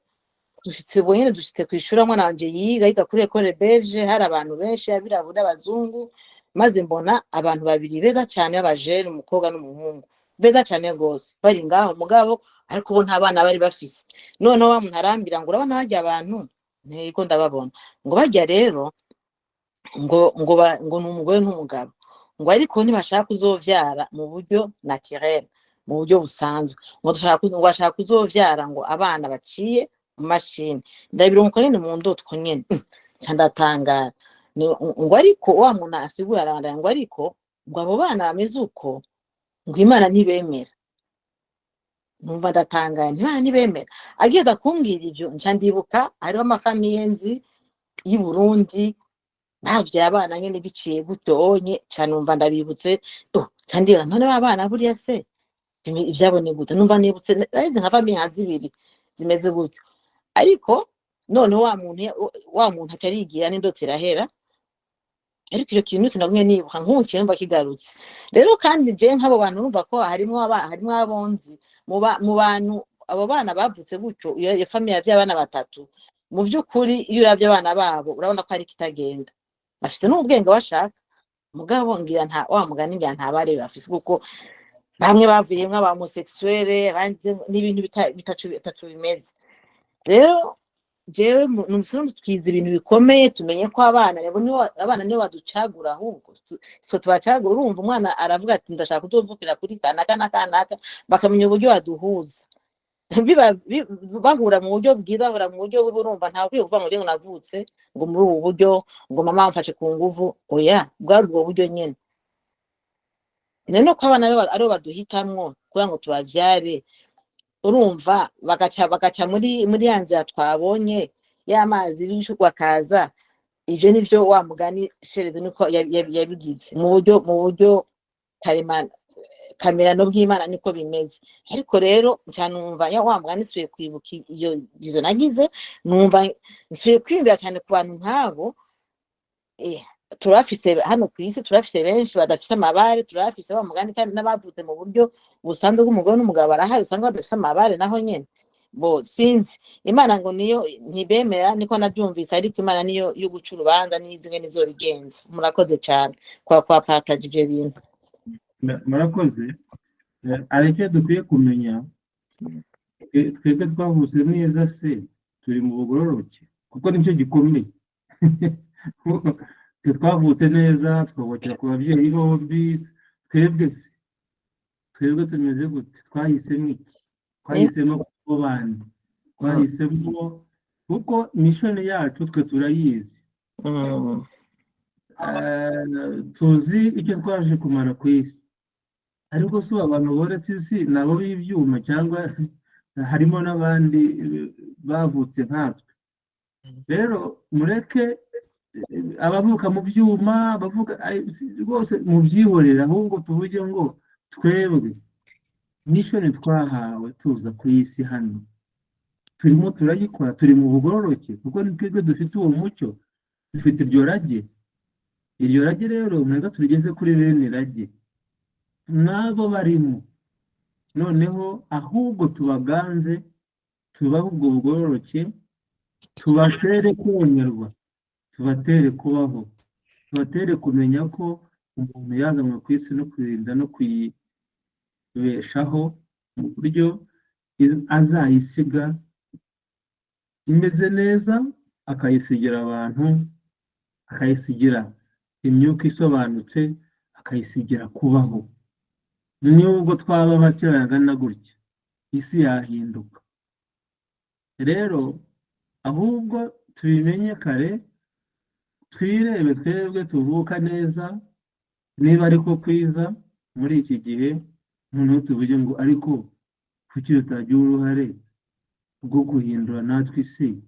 dushitse kwishura mwana wanje yiga kuri Ecole Belge, hari abantu benshi abirabura abazungu, maze mbona abantu babiri beza cyane b'abajene, umukobwa n'umuhungu beza cyane gose bari ngaho mugabo, ariko bo nta bana bari bafise. Noneho wa muntu arambira ngo urabona hajya abantu, ntego ndababona ngo bajya rero ngo n'umugore n'umugabo, ngo ariko ntibashaka kuzovyara mu buryo naturel, mu buryo busanzwe, ngo bashaka kuzovyara ngo abana baciye mu mashini. Ndabironko nyene mu ndotwo nyene ndatangara, ngo ariko wa muntu asigura arabandanya ngo ariko ngo abo bana bameze uko ngo Imana ntibemera. Numva ndatangara, Imana ntibemera. Agenda kumbwira ivyo nca ndibuka hariho amafamiye nzi y'i Burundi bavyaye abana nyene biciye gutyo onye, cyane numva ndabibutse nca ndibona none babana buriya se ivyabone gute. Numva nibutse arize nka famiye nka zibiri zimeze gutyo, ariko none wa muntu atarigira n'indotsi irahera. Ariko icyo kintu tunagumye nibuka nk'uciye mba kigarutse. Rero kandi je nk'abo bantu numva ko harimo abonzi mu bantu, abo bana bavutse gutyo, iyo famiye y'abana batatu, mu by'ukuri iyo uravye abana babo urabona ko ari kitagenda, bafite n'ubwenge bashaka, mugabo ngira wa mugani ngira nta bare bafise, kuko bamwe bavuyemwe aba homosexuelle, abandi n'ibintu bitatu bimeze. Rero jewe twize ibintu bikomeye, tumenye ko abana nibo baducagura, ahubwo so tubacagura. Urumva umwana aravuga ati ndashaka kuzovukira kuri kanaka bakamenya uburyo baduhuza, bahura mu buryo bwiza, bahura mu buryo burumva nta kwiye kuva mu buryo navutse ngo muri ubu buryo ngo mama amfashe ku nguvu, oya, bwari ubwo buryo nyene. None ko abana aribo baduhitamwo kugira ngo tubavyare, urumva bagaca muri yanze twabonye y'amazi y'ibishugwa kaza. Ivyo nivyo wa mugani Shereze niko yabigize mu buryo kamerano bw'Imana niko bimeze. Ariko rero ncanumva wa mugani nsuye kwibuka iyo nagize, numva nsuye kwiyumvira cyane ku bantu nk'abo. Turafise hano ku isi, turafise benshi badafise amabare, turafise wa mugani kandi n'abavuze mu buryo busanzwe bw'umugore n'umugabo barahari usanga badafise amabare naho nyene. Sinzi Imana ngo niyo ntibemera, niko nabyumvise, ariko Imana niyo yo guca urubanza n'izimwe nizo bigenza. Murakoze cyane kwa pakaje ibyo bintu. Murakoze. Ariko dukwiye kumenya twebwe twavutse neza se turi mu bugororoke, kuko nicyo gikomeye. twe twavutse neza twavukira ku babyeyi bombi, twebwe tumeze gute? Twahisemo iki? Twahisemo kuba bandi, twahisemo kuko mishoni yacu twe turayizi. Tuzi icyo twaje kumara ku isi, ariko si abantu boretse isi nabo b'ibyuma, cyangwa harimo n'abandi bavutse nkatwe. Rero mureke abavuka mu byuma bavuga rwose mubyihorera, ahubwo tuvuge ngo twebwe mishoni twahawe tuza ku isi hano turimo turayikora, turi mu bugororoke kuko ni twebwe dufite uwo mucyo, dufite iryo rage rero mwebwe turigeze kuri bene rage nabo barimo, noneho ahubwo tubaganze, tubahe ubwo bugororoke, tubatere kwemerwa, tubatere kubaho, tubatere kumenya ko umuntu yazanywe ku isi no kwirinda no kuyibeshaho mu buryo azayisiga imeze neza, akayisigira abantu, akayisigira imyuka isobanutse, akayisigira kubaho. Nubwo twaba bake bayagana gutya, isi yahinduka. Rero ahubwo tubimenye kare, twirebe twebwe tuvuka neza, niba ariko kwiza muri iki gihe, noneho tuvuge ngo ariko kuki tutagira uruhare bwo guhindura natwe isi?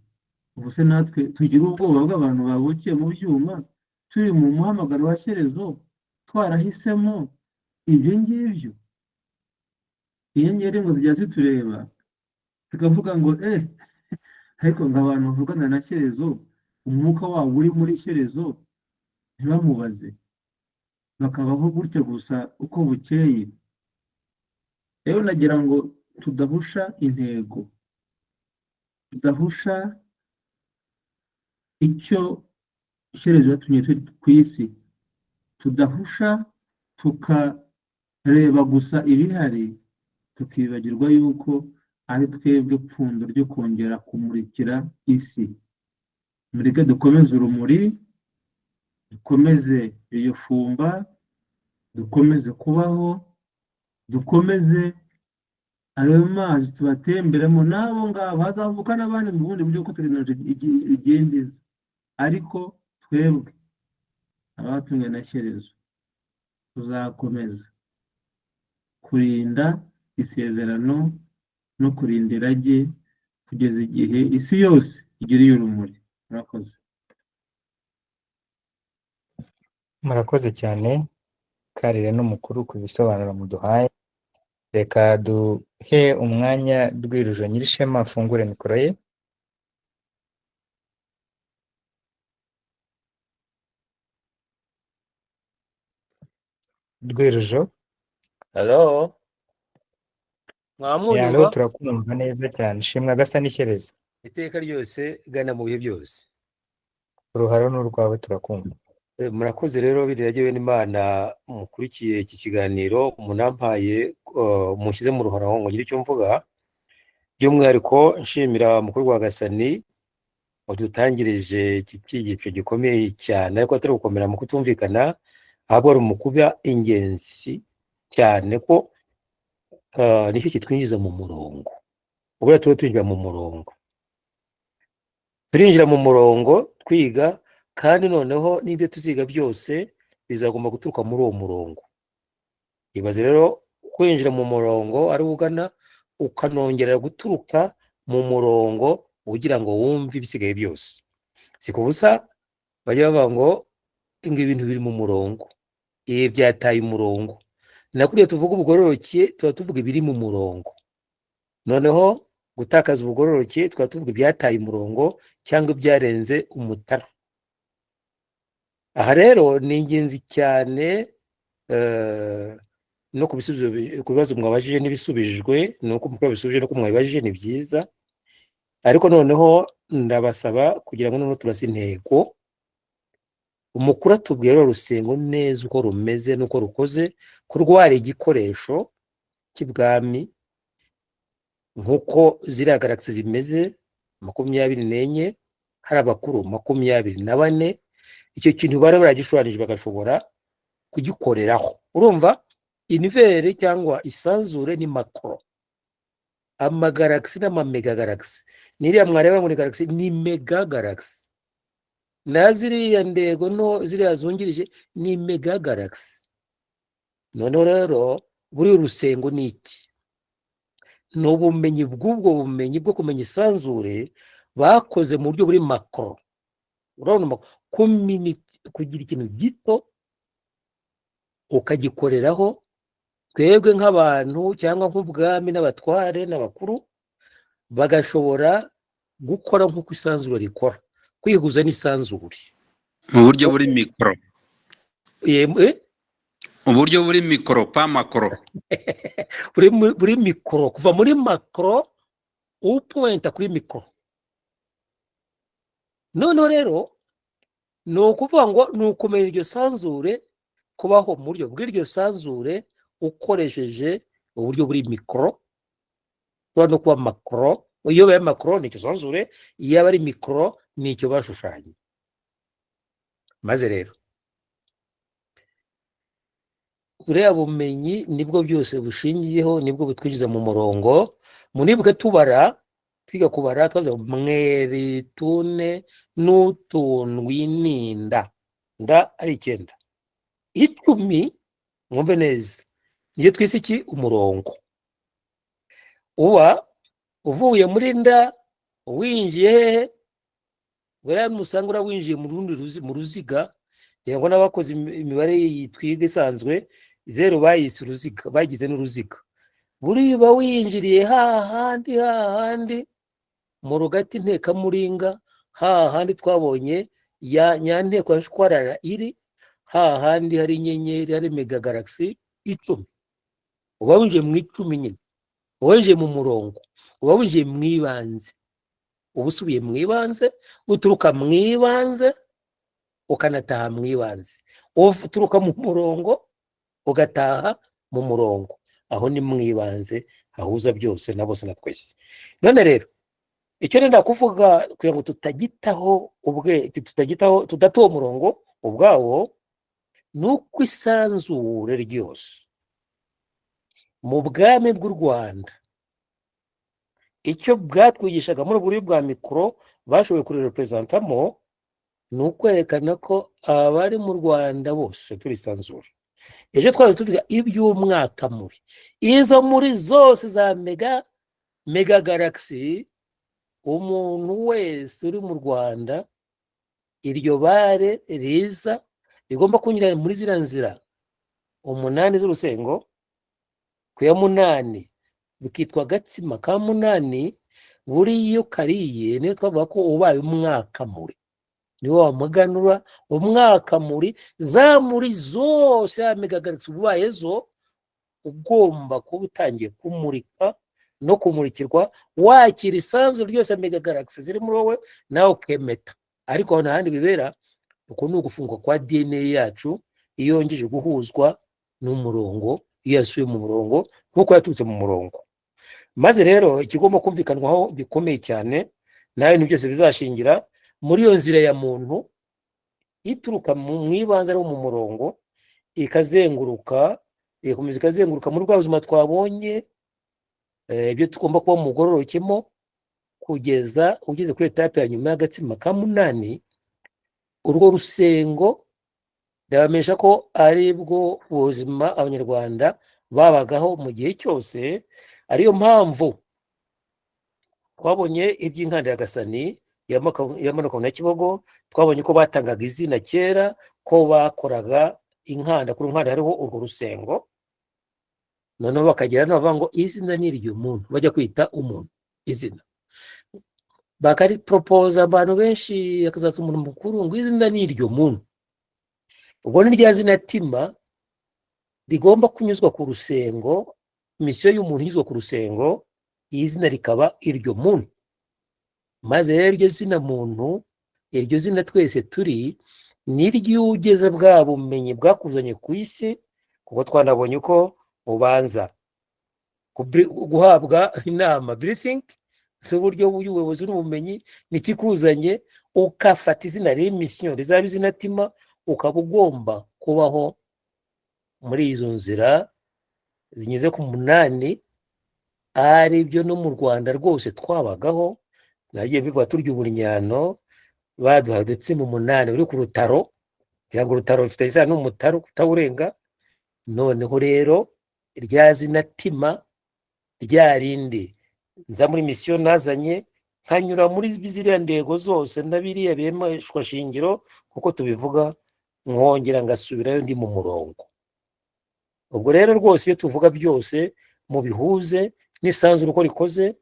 Ubu se natwe tugira ubwoba bw'abantu bavukiye mu byuma, turi mu muhamagaro wa Shyerezo, twarahisemo ibyo ngibyo. Inyenyeri ngo zijya zitureba tukavuga ngo ariko ngo abantu bavugana na Shyerezo, umwuka wabo uri muri Shyerezo ntibamubaze, bakabaho gutya gusa uko bukeye. Rero nagira ngo tudahusha intego, tudahusha icyo Shyerezo yatumye ku isi, tudahusha tukareba gusa ibihari, tukibagirwa yuko ari twebwe pfundo ryo kongera kumurikira isi. Mureke dukomeze urumuri, dukomeze iyo fumba, dukomeze kubaho, dukomeze ayo mazi tubatemberemo, n'abo ngabo hazavuka n'abandi mu bundi buryo ko tekinoloji igenda iza, ariko twebwe abatumwe na Shyerezo tuzakomeza kurinda isezerano no kurinda irage kugeza igihe isi yose igiriye urumuri. Murakoze. Murakoze cyane Karire n'umukuru ku bisobanuro muduhaye. Reka duhe umwanya Rwirujo Nyirishema afungure mikoro ye. Rwirujo. Hello. Halo, Mwamunyumva? turakumva neza cyane. Shimwa gasa n'Ishyerezo. Iteka ryose gana mu bihe byose. Uruharo n'urwawe turakumva. Murakoze rero biragewe n'Imana mukurikiye iki kiganiro, munampaye mushyize mu ruharo ngo ngire icyo mvuga. By'umwihariko nshimira mukuru wa Gasani wadutangirije iki cyigisho gikomeye cyane, ariko atari gukomera mu kutumvikana, ahubwo ari umukuba ingenzi cyane ko nicyo kitwinjiza mu murongo. Ubwo tuba twinjira mu murongo, turinjira mu murongo twiga, kandi noneho n'ibyo tuziga byose bizagomba guturuka muri uwo murongo. Ibaze rero kwinjira mu murongo ari ugana, ukanongera guturuka mu murongo ugira ngo wumve ibisigaye byose. Si ku busa bajya bavuga ngo ibintu biri mu murongo, ibi byataye umurongo. Nakuriye tuvuga ubugororoke, tuba tuvuga ibiri mu murongo. Noneho gutakaza ubugororoke, tuba tuvuga ibyataye umurongo cyangwa ibyarenze umutara. Aha rero ni ingenzi cyane no ku bibazo mwabajije n'ibisubijwe, nuko mukuru bisubije no kumwabajije ni byiza. Ariko noneho ndabasaba kugira ngo noneho turase intego. Umukuru atubwira Rusengo neza uko rumeze nuko rukoze, kurwara igikoresho cy'ibwami nkuko ziriya galaxy zimeze 24, hari abakuru 24. icyo kintu bari baragishushanyije bagashobora kugikoreraho. Urumva univere cyangwa isanzure ni makro, amagalagisi n'amamegagalagisi. Niriya mwareba muri galagisi ni megagalagisi, na ziriya ndego no ziriya zungirije ni megagalagisi. Noneho rero buri rusengo ni iki? Ni ubumenyi bw'ubwo bumenyi bwo kumenya isanzure bakoze mu buryo buri makro. Urabona kugira ikintu gito ukagikoreraho, twebwe nk'abantu cyangwa nk'ubwami n'abatware n'abakuru bagashobora gukora nk'uko isanzure rikora, kwihuza n'isanzure mu buryo buri mikoro, mu buryo buri mikoro pa makoro. buri mikoro, kuva muri makro upointa kuri mikoro. Noneho rero ni ukuvuga ngo ni ukumenya iryo sanzure, kubaho mu buryo bw'iryo sanzure ukoresheje uburyo buri mikoro. No kuba makro, iyo baye makro ni ikisanzure, iyo aba ari mikoro ni icyo bashushanya. Maze rero uriya bumenyi nibwo byose bushingiyeho, nibwo butwinjiza mu murongo. Munibuke twiga kubara twaza mweri tune n'utundwi n'inda, nda ari 9, 10 mwumve neza niyo twise iki umurongo. Uba uvuye muri nda winjiye hehe? Wera musangura winjiye mu rundi mu ruziga, kugira ngo n'abakoze imibare yitwiga isanzwe 0 bayise uruziga, bagize n'uruziga. Buriba winjiriye hahandi mu rugati nteka muringa, hahandi twabonye ya nyanteko ya shwarara iri, hahandi hari inyenyeri, hari megagalagisi 10. Uba winjiye mu 10 nyine, winjiye mu murongo, uba winjiye mu ibanze. Uba usubiye mu ibanze, uturuka mu ibanze ukanataha mu ibanze, uturuka mu murongo ugataha mu murongo. Aho ni mu ibanze hahuza byose na bose na twese. None rero icyo nenda kuvuga kugira ngo tudataho umurongo ubwawo, nuko isanzure ryose mu bwami bw'u Rwanda icyo bwatwigishaga muri buri bwa mikoro bashoboye kurepresentamo, ni ukwerekana ko abari mu Rwanda bose turi isanzure. Ejo twari tuvuga iby'umwaka muri izo muri zose za megagalagisi, umuntu wese uri mu Rwanda iryo bare riza rigomba kunyura muri ziriya nzira 8 z'urusengo. Ku ya 8 bikitwa gatsima ka 8, buriyo kariye niyo twavuga ko ubaye umwaka muri, niwo wamuganura umwaka muri za muri zose ya megagalagisi ubaye zo, ugomba kuba utangiye kumurika no kumurikirwa, wakira isanzure ryose ya megagalagisi ziri muri wowe nawe ukemeta. Ariko aho n'ahandi bibera, uko ni ugufungwa kwa DNA yacu iyo yongeje guhuzwa n'umurongo, iyo yasubiye mu murongo nk'uko yaturutse mu murongo. Maze rero ikigomba kumvikanwaho bikomeye cyane, nayo ni byose bizashingira muri iyo nzira ya muntu ituruka mu ibanze no mu murongo, ikazenguruka ikomeza ikazenguruka muri bwa buzima twabonye, ibyo tugomba kuba mugororokemo kugeza ugeze kuri etape ya nyuma y'agatsima ka 8. Urwo rusengo ndabamenyesha ko ari bwo ubuzima abanyarwanda babagaho mu gihe cyose. Ariyo mpamvu twabonye iby'inkanda ya Gasani yamanuka na Kibogo, twabonye ko batangaga izina kera ko bakoraga inkanda, kuri inkanda hariho urwo rusengo. Noneho bakagira n'abavuga ngo izina ni iryo muntu, bajya kwita umuntu izina, bakari propose abantu benshi akazaza umuntu mukuru ngo izina ni iryo muntu. Ubwo ni rya zina tima rigomba kunyuzwa ku rusengo, misiyo y'umuntu yizwa ku rusengo, izina rikaba iryo muntu. Maze rero iryo zina muntu, iryo zina twese turi, ni ry'ugeze bwa bumenyi bwakuzanye ku isi, kuko twanabonye ko ubanza guhabwa inama briefing z'uburyo bw'ubuyobozi n'ubumenyi, nikikuzanye ukafata izina mission rizaba izina tima, ukaba ugomba kubaho muri izo nzira zinyuze ku munani, ari byo no mu Rwanda rwose twabagaho. Nagiye bivuga turya uburyano, baduha ndetse mu munani uri ku rutaro, kugira ngo urutaro rufite isano n'umutaro kutawurenga. Noneho rero rya zina tima rya rindi nza muri mission nazanye, nkanyura muri ziriya ndego zose ndabiriya bemeshwa shingiro kuko tubivuga, nkongera ngasubirayo ndi mu murongo. Ubwo rero rwose ibyo tuvuga byose mu bihuze n'isanzure uko rikoze,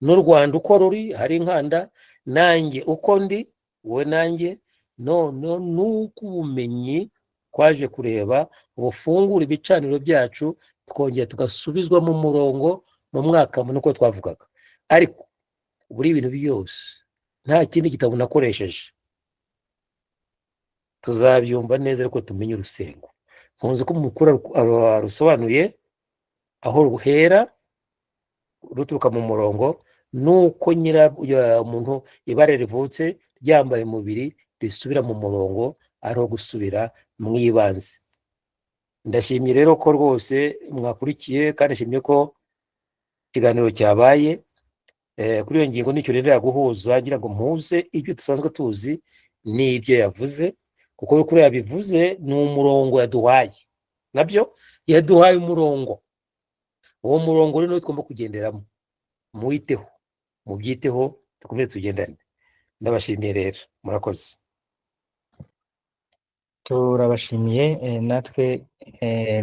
n'u Rwanda uko ruri, hari inkanda, nanjye uko ndi, wowe nanjye, none nuko ubumenyi twaje kureba bufungura ibicaniro byacu, twongera tugasubizwa mu murongo mu mwaka muno uko twavugaga. Ariko buri ibintu byose nta kindi gitabo nakoresheje, tuzabyumva neza ariko tumenye urusengo. Nkunze ko umukuru arusobanuye aho ruhera ruturuka mu murongo, nuko umuntu ibare rivutse ryambaye umubiri risubira mu murongo, ari gusubira mu ibanze. Ndashimye rero ko rwose mwakurikiye, kandi nshimye ko ikiganiro cyabaye kuri iyo ngingo. Nicyo rero guhuza ngira ngo mpuze ibyo dusanzwe tuzi n'ibyo yavuze, kuko kuri yabivuze ni umurongo yaduhaye, nabyo yaduhaye umurongo. Uwo murongo rero tugomba kugenderamo. Muwiteho, mubyiteho, dukomeze tugendane. Ndabashimiye rero, murakoze. Turabashimiye natwe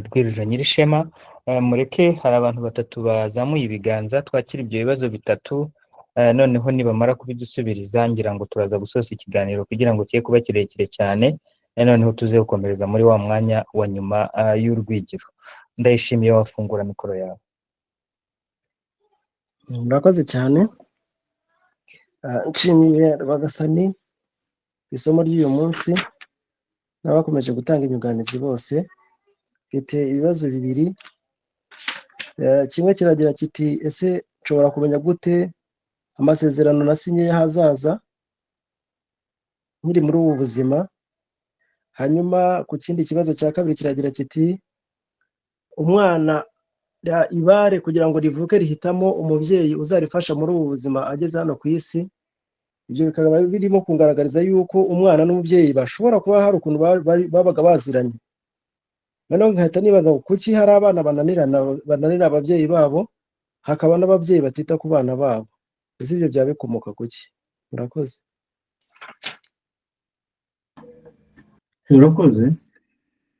twiruje Nyirishema. Mureke hari abantu batatu bazamuye ibiganza, twakira ibyo bibazo bitatu, noneho nibamara kubidusubiriza ngira ngo turaza gusoza ikiganiro kugira ngo kiye kuba kirekire cyane, noneho tuze gukomereza muri wa mwanya wa nyuma y'urwigiro. Ndayishimiye, wafungura mikoro yawe. Murakoze cyane. Nshimiye Rwagasani isomo ry'uyu munsi n'abakomeje gutanga inyunganizi bose. Mfite ibibazo bibiri. Kimwe kiragira kiti, ese nshobora kumenya gute amasezerano nasinye y'ahazaza nkiri muri ubu buzima? Hanyuma ku kindi kibazo cya kabiri kiragira kiti, umwana ibare kugira ngo rivuke rihitamo umubyeyi uzarifasha muri ubu buzima ageze hano ku isi. Ibyo bikaba birimo kungaragariza yuko umwana n'umubyeyi bashobora kuba hari ukuntu babaga baziranye. Noneho nkahita nibaza ngo kuki hari abana bananira ababyeyi babo, hakaba n'ababyeyi batita ku bana babo. Ese ibyo byaba bikomoka kuki? Murakoze. Urakoze.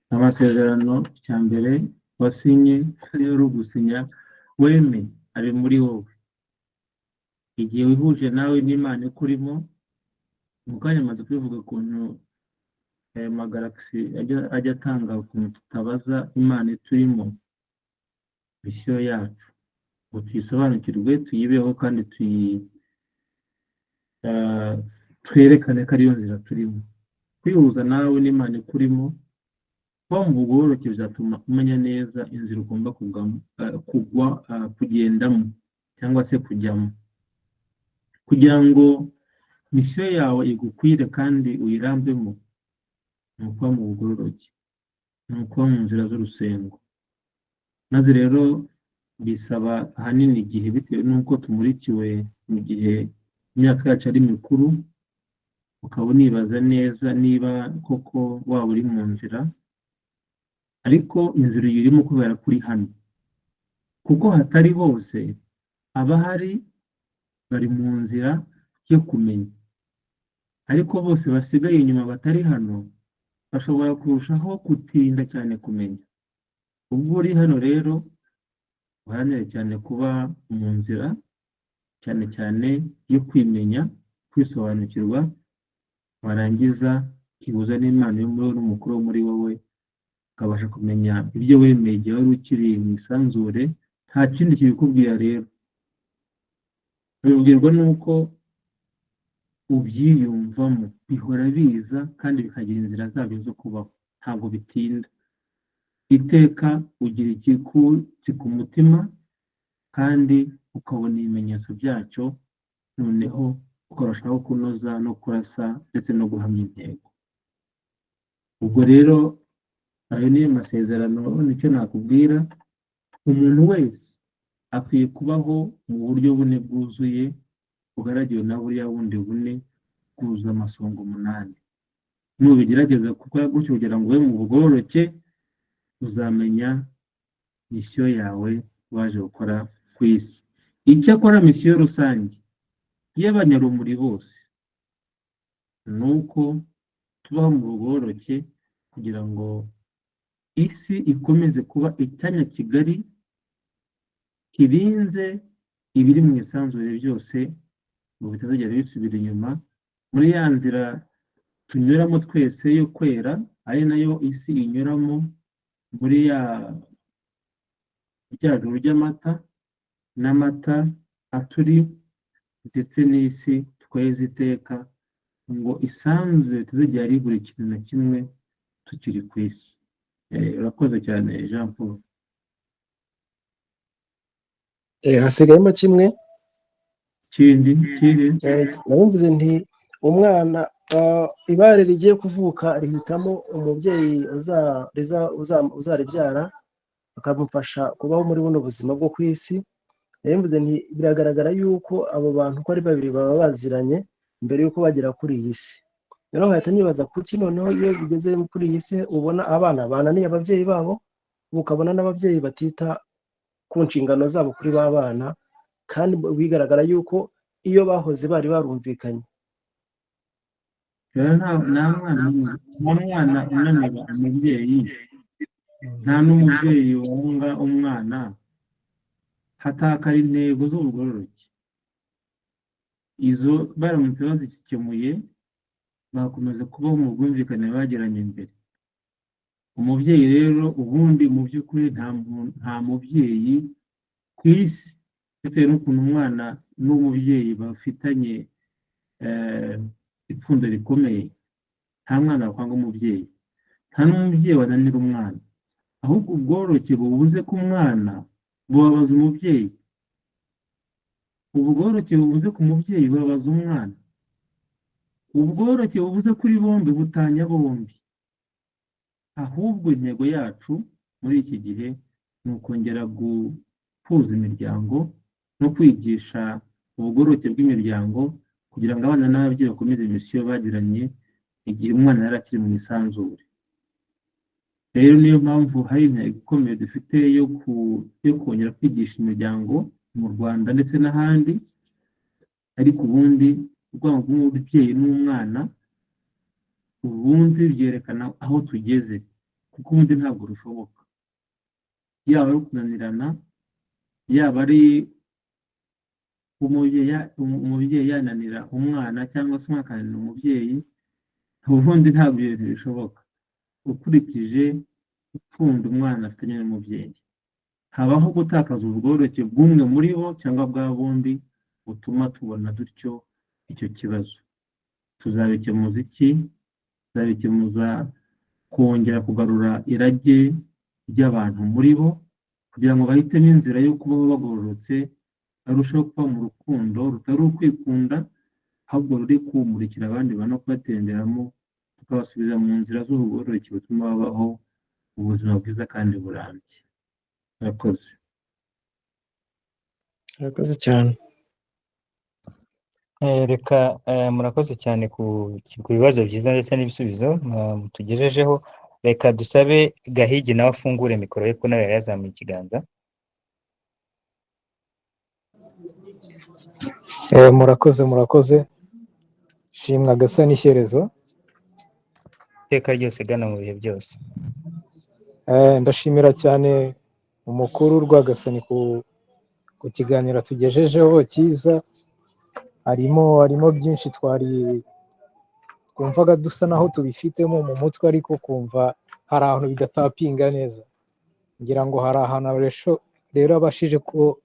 Amasezerano cya mbere wasinye rero gusinya weme ari muri wowe. Igihe wihuje nawe n'Imana ikurimo, mu kanya amaze kubivuga ukuntu magalagisi ajya atanga ukuntu tutabaza Imana iturimo, misiyo yacu ngo tuyisobanukirwe, tuyibeho, kandi twerekane ko ariyo nzira turimo. Kwihuza nawe n'Imana ikurimo, kuba mu bugororoke bizatuma umenya neza inzira ugomba kugendamo cyangwa se kujyamo, kugira ngo misiyo yawe igukwire kandi uyirambemo. Ni ukuba mu bugororoke, ni ukuba mu nzira z'urusengo. Maze rero bisaba ahanini igihe, bitewe n'uko tumurikiwe mu gihe imyaka yacu ari mikuru, ukaba unibaza neza niba koko waba uri mu nzira, ariko inzira uyirimo kubera kuri hano, kuko hatari bose abahari bari mu nzira yo kumenya, ariko bose basigaye inyuma batari hano bashobora kurushaho gutinda cyane kumenya. Ubwo uri hano rero uharanire cyane kuba mu nzira cyane cyane yo kwimenya, kwisobanukirwa, warangiza kihuza n'Imana yo muri wowe n'umukuru wo muri wowe, ukabasha kumenya ibyo wemeye igihe wari ukiri mu isanzure. Nta kindi kibikubwira rero, bibwirwa nuko ubyiyumvamo, bihora biza kandi bikagira inzira zabyo zo kubaho, ntabwo bitinda. Iteka ugira igikutsi ku mutima kandi ukabona ibimenyetso byacyo, noneho ukarushaho kunoza no kurasa ndetse no guhamya intego. Ubwo rero ayo niyo masezerano, nicyo nakubwira. Umuntu wese akwiye kubaho mu buryo bune bwuzuye, bugaragiwe na buriya bundi bune bwuzuza amasongo 8. Nubigerageza gukora gutyo kugira ngo ube mu bugororoke, uzamenya misiyo yawe waje gukora ku isi. Icyakora misiyo rusange y'abanyarumuri bose ni uko tubaho mu bugororoke kugira ngo isi ikomeze kuba icyanya kigari kirinze ibiri mu isanzure byose ngo bitazagera bisubira inyuma muri ya nzira tunyuramo twese yo kwera, ari nayo isi inyuramo, muri rya juru ry'amata n'amata aturi, ndetse n'isi tweze iteka, ngo isanzure tuzigera buri kintu na kimwe tukiri ku isi. Urakoze cyane Jean Paul. hasigayemo kimwe Kindi nabivuze nti umwana ibare rigiye kuvuka rihitamo umubyeyi uzaribyara akamufasha kubaho muri buno buzima bwo ku isi. Nabivuze nti biragaragara yuko abo bantu uko ari babiri baba baziranye mbere yuko bagera kuri iyi si. Rero nkahita nibaza kuki noneho iyo bigeze kuri iyi si ubona abana bananiye ababyeyi babo, ukabona n'ababyeyi batita ku nshingano zabo kuri ba bana, kandi bigaragara yuko iyo bahoze bari barumvikanye. umwana unanira umubyeyi, nta n'umubyeyi wunga umwana, hatakara intego z'ubugororoke. Izo baramutse bazikemuye bakomeza kubaho mu bwumvikane bagiranye mbere. Umubyeyi rero ubundi mu by'ukuri nta mubyeyi ku isi, bitewe n'ukuntu umwana n'umubyeyi bafitanye ipfundo rikomeye. Nta mwana wakwanga umubyeyi, nta n'umubyeyi wananira umwana, ahubwo ubworoke bubuze ku mwana bubabaza umubyeyi, ubworoke bubuze ku mubyeyi bubabaza umwana, ubworoke bubuze kuri bombi butanya bombi. Ahubwo intego yacu muri iki gihe ni ukongera guhuza imiryango no kwigisha ubugoroke bw'imiryango, kugira ngo abana n'ababyeyi bakomeze misiyo bagiranye igihe umwana yari akiri mu isanzure. Rero niyo mpamvu hari intego ikomeye dufite yo kongera kwigisha imiryango mu Rwanda ndetse n'ahandi. Ariko ubundi urwango rw'umubyeyi n'umwana ubundi byerekana aho tugeze, kuko ubundi ntabwo rushoboka. Yaba ari kunanirana, yaba ari umubyeyi yananira umwana cyangwa se umwana akananira umubyeyi, ubundi ntabwo ibyo bintu bishoboka. Ukurikije gukunda umwana afitanye n'umubyeyi, habaho gutakaza ubworoke bw'umwe muri bo cyangwa bwa bombi butuma tubona dutyo icyo kibazo. Tuzabikemuza iki? Tuzabikemuza kongera kugarura irage ry'abantu muri bo, kugira ngo bahitemo inzira yo kubaho bagororotse, barushaho kuba mu rukundo rutari ukwikunda, ahubwo ruri kumurikira abandi no kubatenderamo, tukabasubiza mu nzira z'ubugororoke butuma babaho ubuzima bwiza kandi burambye. Murakoze. Murakoze cyane. Reka murakoze cyane ku bibazo byiza ndetse n'ibisubizo tugejejeho. Reka dusabe Gahigi nawe afungure mikoro ye ko nawe yari yazamuye ikiganza. Murakoze shimwa gasa n'ishyerezo, iteka ryose gana mu bihe byose. ndashimira cyane umukuru Rwagasani ku kiganiro tugejejeho cyiza. harimo byinshi twumvaga dusa naho tubifitemo mu mutwe, ariko kumva hari ahantu bidatapinga neza. ngira ngo hari ahantu rero abashije ko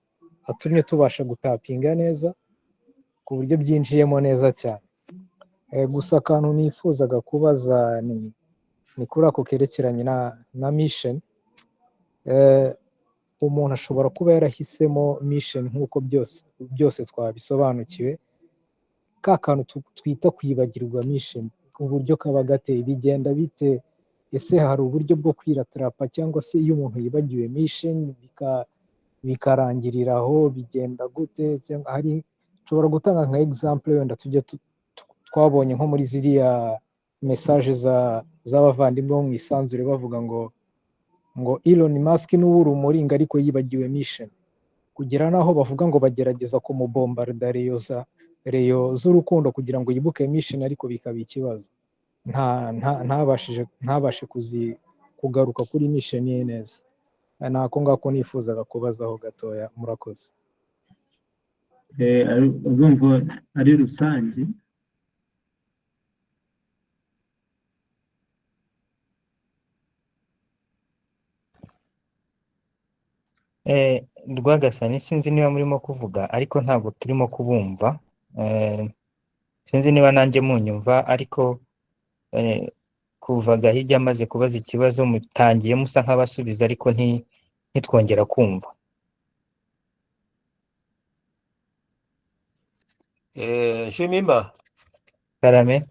atumye tubasha gutapinga neza ku buryo byinjiyemo neza cyane. Gusa akantu nifuzaga kubaza ni kuri ako kerekeranye na mission. Umuntu ashobora kuba yarahisemo mission nk'uko byose twabisobanukiwe, ka kantu twita kwibagirwa mission, uburyo kaba gateye, bigenda bite? Ese hari uburyo bwo kwiratrapa, cyangwa se iyo umuntu yibagiwe mission bikarangirira aho, bigenda gute? Cyangwa hari nshobora gutanga nka example wenda tujye twabonye nko muri ziriya message z'abavandimwe bo mu isanzure bavuga ngo Elon Musk n'ubu urumuringa ariko yibagiwe mission, kugera naho bavuga ngo bagerageza kumubombarda reyo z'urukundo kugira ngo yibuke mission, ariko bikaba ikibazo, ntabashe kugaruka kuri mission ye neza. Nako ngako nifuzaga kubazaho gatoya, murakoze. urumva ari rusange. Rwagasani sinzi niba murimo kuvuga ariko ntabwo turimo kubumva. Sinzi niba nanjye munyumva, ariko kuva Gahigi amaze kubaza ikibazo mutangiye musa nk'abasubiza ariko ntitwongera kumva. Shimimba, Karame.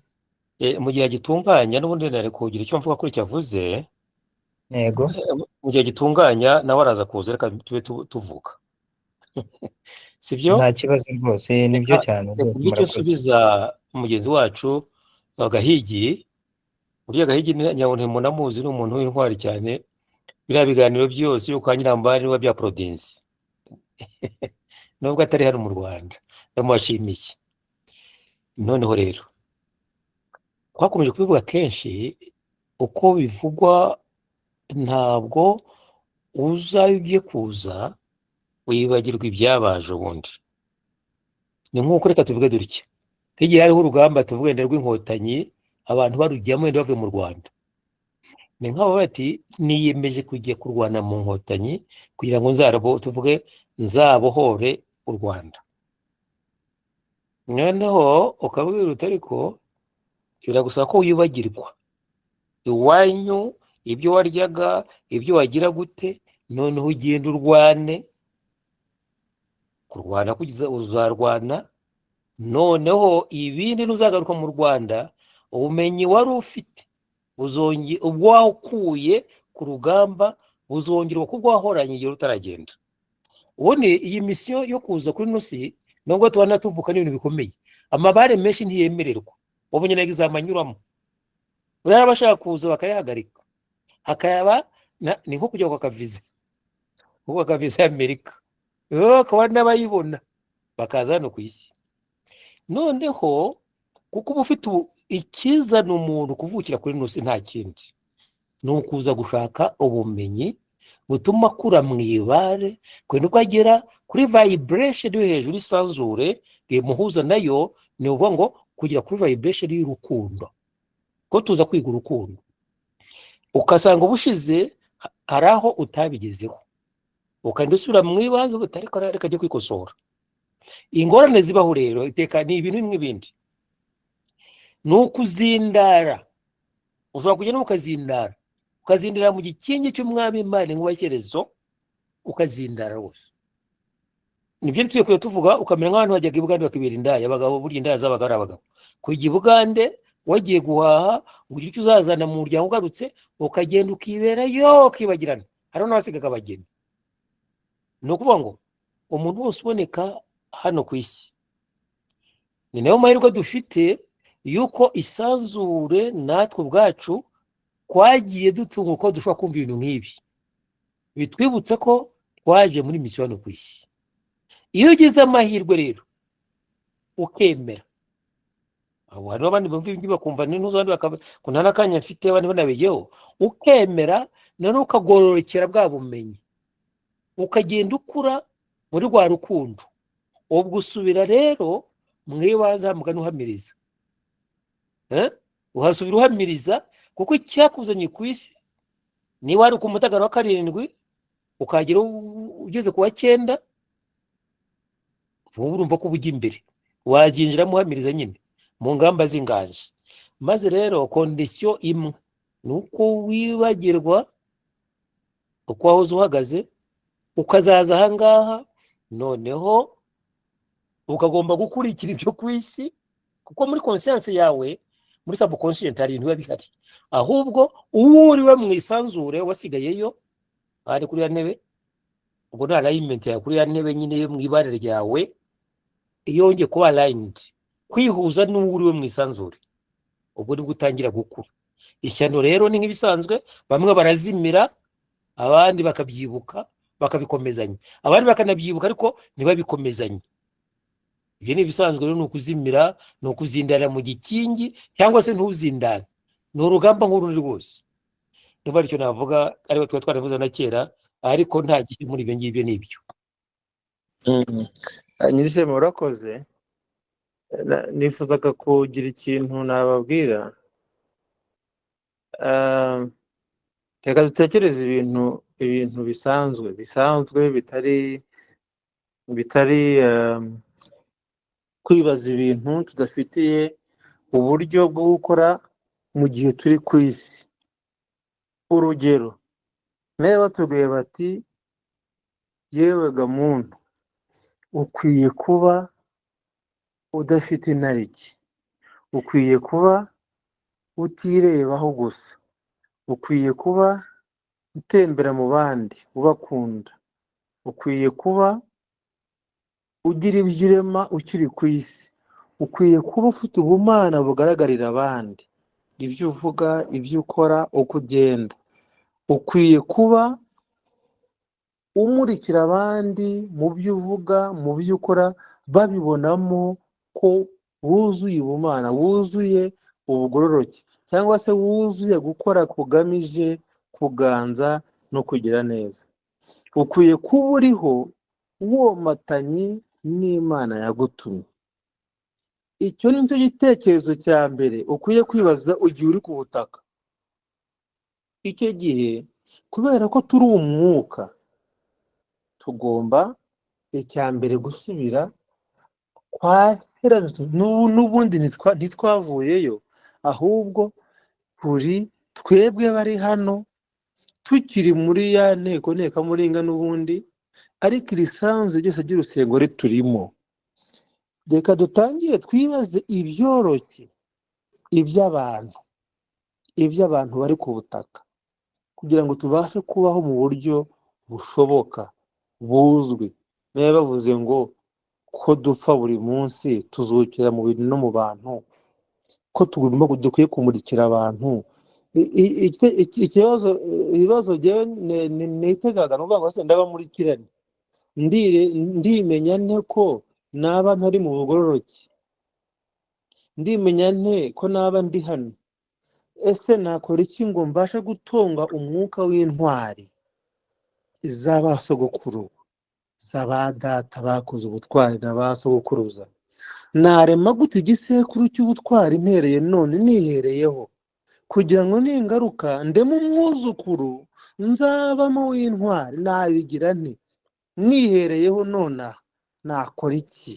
mu gihe gitunganya n'ubundi nari kugira icyo mvuga kuri cyavuze. Yego. Mu gihe gitunganya nawe araza kuza, reka tube tuvuga. Sibyo? Nta kibazo rwose, nibyo cyane. Icyo nsubiza mugenzi wacu Gahigi, uriya Gahigi nyabuntu munamuzi, ni umuntu w'intwari cyane. Biriya biganiro byose yo kwa Nyirambari niwe bya Prudence. Nubwo atari hano mu Rwanda, ndamwashimiye. Noneho rero twakomeje kubivuga kenshi, uko bivugwa ntabwo ugiye kuza wibagirwa ibyabaje ubundi. Ni nk'uko reka tuvuge dutya, higiye hariho urugamba tuvuge wenda rw'inkotanyi, abantu barujyamo wenda bavuye mu Rwanda. Ni nk'abo bati niyemeje kujya kurwana mu nkotanyi kugira ngo nzabohore u Rwanda. Noneho ukabwira uti ariko biragusaba ko wibagirwa iwanyu, ibyo waryaga, ibyo wagira gute, noneho ugenda urwane. Kurwana kugeza uzarwana, noneho ibindi nuzagaruka mu Rwanda, ubumenyi wari ufite ubwo wakuye ku rugamba buzongerwa kubwo wahoranye igihe utaragenda. Ubundi iyi misiyo yo kuza kuri Nusi, nubwo tubana tuvuka n'ibintu bikomeye, amabare menshi ntiyemererwa, wabonye na exam anyuramo. Bari bashaka kuza bakayahagarika, hakaba ni nko kujya kwa kaviza, ubu kaviza y'Amerika, bakaba n'abayibona bakaza hano ku isi. Noneho kuko uba ufite ikizana umuntu kuvukira kuri Nusi, nta kindi ni ukuza gushaka ubumenyi butuma akura mu ibare, kwenda uko agera kuri vibration yo hejuru isanzure rimuhuza nayo. Ni ukuvuga ngo kugera kuri vibration y'urukundo, ko tuza kwiga urukundo, ukasanga ubushize hari aho utabigezeho, ukagenda usubira mu ibanze butari reka ajye kwikosora. Ingorane zibaho rero iteka ni ibintu bimwe bindi, ni ukuzindara. Ushobora kugenda ukazindara mu gikingi cy'umwami Imana nk'ubakerezo, ukazindara rwose. Nibyo tugiye tuvuga, ukamera nk'abantu bajyaga i Bugande bakibera indaya, abagabo burya indaya zabaga ari abagabo. Kujya i Bugande wagiye guhaha, ugira icyo uzazana mu muryango, ugarutse ukagenda ukiberayo ukibagirana, hari n'abasigaga abageni. Ni ukuvuga ngo umuntu wose uboneka hano ku isi, ni nayo mahirwe dufite yuko isanzure natwe ubwacu twagiye dutunga uko dushobora kumva ibintu nk'ibi, bitwibutsa ko twaje muri misiyo hano ku isi. Iyo ugize amahirwe rero ukemera, abo hari abandi bumva ibyo bakumva n'uzandi bakabona n'akanya mfite abandi banabigeho, ukemera noneho ukagororokera bwa bumenyi, ukagenda ukura muri rwa rukundo. Ubwo usubira rero mwibaza hamugana uhamiriza, uhasubira uhamiriza, kuko icyakuzanye ku isi niba ari ku mutagara wa 7 ukagera ugeze ku wa 9, urumva ko bujya imbere, waginjiramo uhamiriza nyine mu ngamba z'inganje. Maze rero kondisiyo imwe ni uko wibagirwa uko wahoze uhagaze, ukazaza ahangaha noneho ukagomba gukurikira ibyo ku isi, kuko muri conscience yawe muri subconscient hari ibintu biba bihari, ahubwo uwo uri we mu isanzure wasigayeyo ari kuri ya ntebe, ubwo nta alignment yawe kuri ya ntebe nyine yo mu ibare ryawe, iyo wongeye kuba aligned kwihuza n'uwo uri we mu isanzure, ubwo nibwo utangira gukura. Ishyano rero ni nk'ibisanzwe, bamwe barazimira abandi bakabyibuka bakabikomezanya, abandi bakanabyibuka ariko ntibabikomezanye. Ibyo ni ibisanzwe rero, ni ukuzimira, ni ukuzindana mu gikingi cyangwa se ntuzindane, ni urugamba nk'urundi rwose. Niba aricyo navuga, ariho tuba twaravuze na kera, ariko nta gihe muri ibyo ngibyo n'ibyo. Nyirishema urakoze. Nifuzaga kugira ikintu nababwira. Reka dutekereze ibintu bisanzwe bitari kwibaza ibintu tudafitiye uburyo bwo gukora mu gihe turi ku isi. Urugero, niba batubwiye bati yewe ga muntu ukwiye kuba udafite inarijye, ukwiye kuba utirebaho gusa, ukwiye kuba utembera mu bandi ubakunda, ukwiye kuba ugira ibyo urema ukiri ku isi, ukwiye kuba ufite ubumana bugaragarira abandi, ibyo uvuga, ibyo ukora, uko ugenda, ukwiye kuba umurikira abandi mu byo uvuga, mu byo ukora, babibonamo ko wuzuye ubumana, wuzuye ubugororoke, cyangwa se wuzuye gukora kugamije kuganza no kugira neza. Ukwiye kuba uriho womatanye n'Imana yagutumye. Icyo ni cyo gitekerezo cya mbere ukwiye kwibaza igihe uri ku butaka. Icyo gihe kubera ko turi umwuka, tugomba icya mbere gusubira kwa n'ubundi ntitwavuyeyo, ahubwo turi twebwe bari hano tukiri muri ya nteko muringa n'ubundi, ariko irisanzwe ryose ry'urusengo riturimo. Reka dutangire twibaze ibyoroshye, iby'abantu bari ku butaka, kugira ngo tubashe kubaho mu buryo bushoboka, buzwi. Niba bavuze ngo ko dupfa buri munsi, tuzukira mu bintu no mu bantu, ko dukwiye kumurikira abantu. Ibibazo jyewe nitegaga n'uvuga ngo se ndabamurikirane, ndimenya nte ko naba ntari mu bugororoke, ndimenya nte ko naba ndi hano, ese nakora iki ngo mbashe gutunga umwuka w'intwari z'abasogokuru, z'abadata bakoze ubutwari n'abasogokuruza? Narema gute igisekuru cy'ubutwari mpereye none nihereyeho, kugira ngo ningaruka ndemo umwuzukuru nzabamo w'intwari? Nabigira nte nihereyeho nonaha? Nakora iki